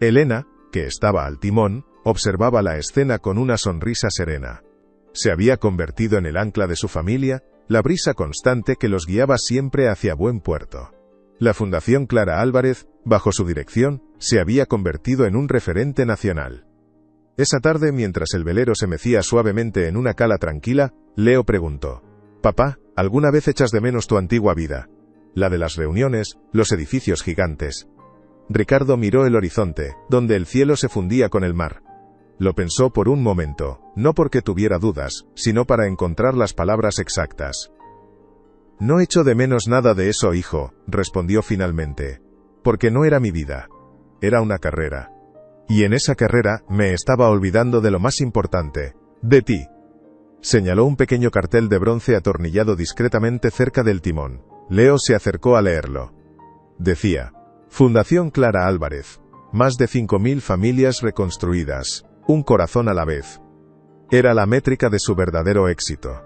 Elena, que estaba al timón, observaba la escena con una sonrisa serena. Se había convertido en el ancla de su familia, la brisa constante que los guiaba siempre hacia buen puerto. La Fundación Clara Álvarez, bajo su dirección, se había convertido en un referente nacional. Esa tarde, mientras el velero se mecía suavemente en una cala tranquila, Leo preguntó: «Papá, ¿alguna vez echas de menos tu antigua vida? La de las reuniones, los edificios gigantes». Ricardo miró el horizonte, donde el cielo se fundía con el mar. Lo pensó por un momento, no porque tuviera dudas, sino para encontrar las palabras exactas. «No echo de menos nada de eso, hijo», respondió finalmente. «Porque no era mi vida. Era una carrera. Y en esa carrera, me estaba olvidando de lo más importante, de ti». Señaló un pequeño cartel de bronce atornillado discretamente cerca del timón. Leo se acercó a leerlo. Decía: Fundación Clara Álvarez. Más de 5.000 familias reconstruidas. Un corazón a la vez. Era la métrica de su verdadero éxito.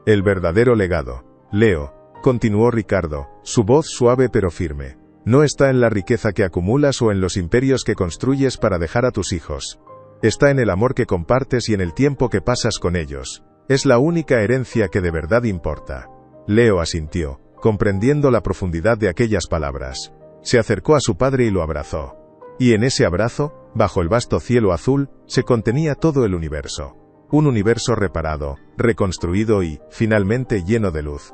El verdadero legado. Leo, continuó Ricardo, su voz suave pero firme. No está en la riqueza que acumulas o en los imperios que construyes para dejar a tus hijos. Está en el amor que compartes y en el tiempo que pasas con ellos. Es la única herencia que de verdad importa. Leo asintió, comprendiendo la profundidad de aquellas palabras. Se acercó a su padre y lo abrazó. Y en ese abrazo, bajo el vasto cielo azul, se contenía todo el universo. Un universo reparado, reconstruido y, finalmente, lleno de luz.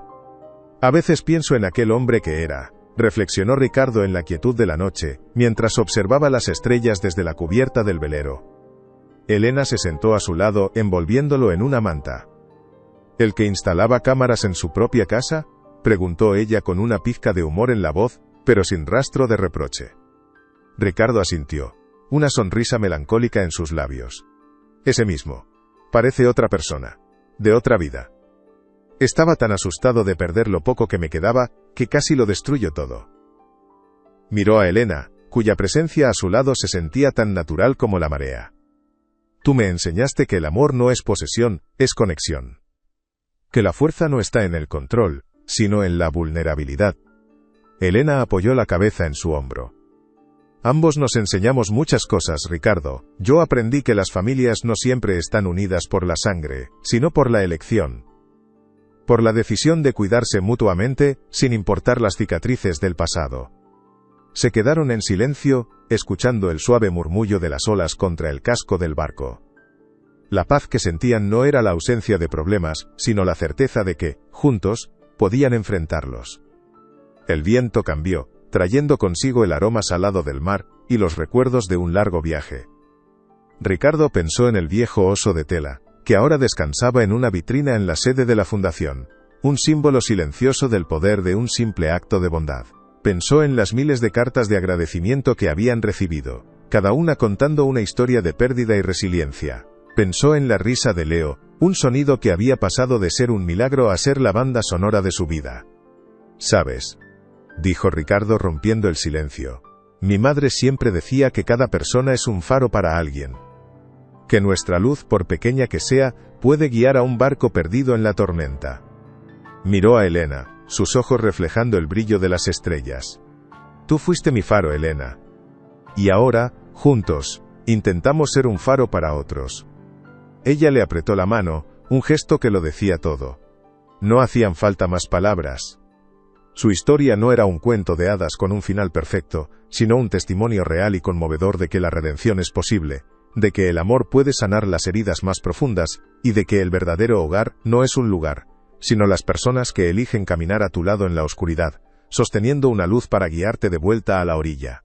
A veces pienso en aquel hombre que era, reflexionó Ricardo en la quietud de la noche, mientras observaba las estrellas desde la cubierta del velero. Elena se sentó a su lado, envolviéndolo en una manta. ¿El que instalaba cámaras en su propia casa?, preguntó ella con una pizca de humor en la voz, pero sin rastro de reproche. Ricardo asintió, una sonrisa melancólica en sus labios. Ese mismo. Parece otra persona. De otra vida. Estaba tan asustado de perder lo poco que me quedaba, que casi lo destruyó todo. Miró a Elena, cuya presencia a su lado se sentía tan natural como la marea. Tú me enseñaste que el amor no es posesión, es conexión. Que la fuerza no está en el control, sino en la vulnerabilidad. Elena apoyó la cabeza en su hombro. Ambos nos enseñamos muchas cosas, Ricardo. Yo aprendí que las familias no siempre están unidas por la sangre, sino por la elección. Por la decisión de cuidarse mutuamente, sin importar las cicatrices del pasado. Se quedaron en silencio, escuchando el suave murmullo de las olas contra el casco del barco. La paz que sentían no era la ausencia de problemas, sino la certeza de que, juntos, podían enfrentarlos. El viento cambió, trayendo consigo el aroma salado del mar, y los recuerdos de un largo viaje. Ricardo pensó en el viejo oso de tela, que ahora descansaba en una vitrina en la sede de la fundación, un símbolo silencioso del poder de un simple acto de bondad. Pensó en las miles de cartas de agradecimiento que habían recibido, cada una contando una historia de pérdida y resiliencia. Pensó en la risa de Leo, un sonido que había pasado de ser un milagro a ser la banda sonora de su vida. ¿Sabes?, dijo Ricardo rompiendo el silencio. Mi madre siempre decía que cada persona es un faro para alguien. Que nuestra luz, por pequeña que sea, puede guiar a un barco perdido en la tormenta. Miró a Elena, sus ojos reflejando el brillo de las estrellas. Tú fuiste mi faro, Elena. Y ahora, juntos, intentamos ser un faro para otros. Ella le apretó la mano, un gesto que lo decía todo. No hacían falta más palabras. Su historia no era un cuento de hadas con un final perfecto, sino un testimonio real y conmovedor de que la redención es posible, de que el amor puede sanar las heridas más profundas, y de que el verdadero hogar no es un lugar, sino las personas que eligen caminar a tu lado en la oscuridad, sosteniendo una luz para guiarte de vuelta a la orilla.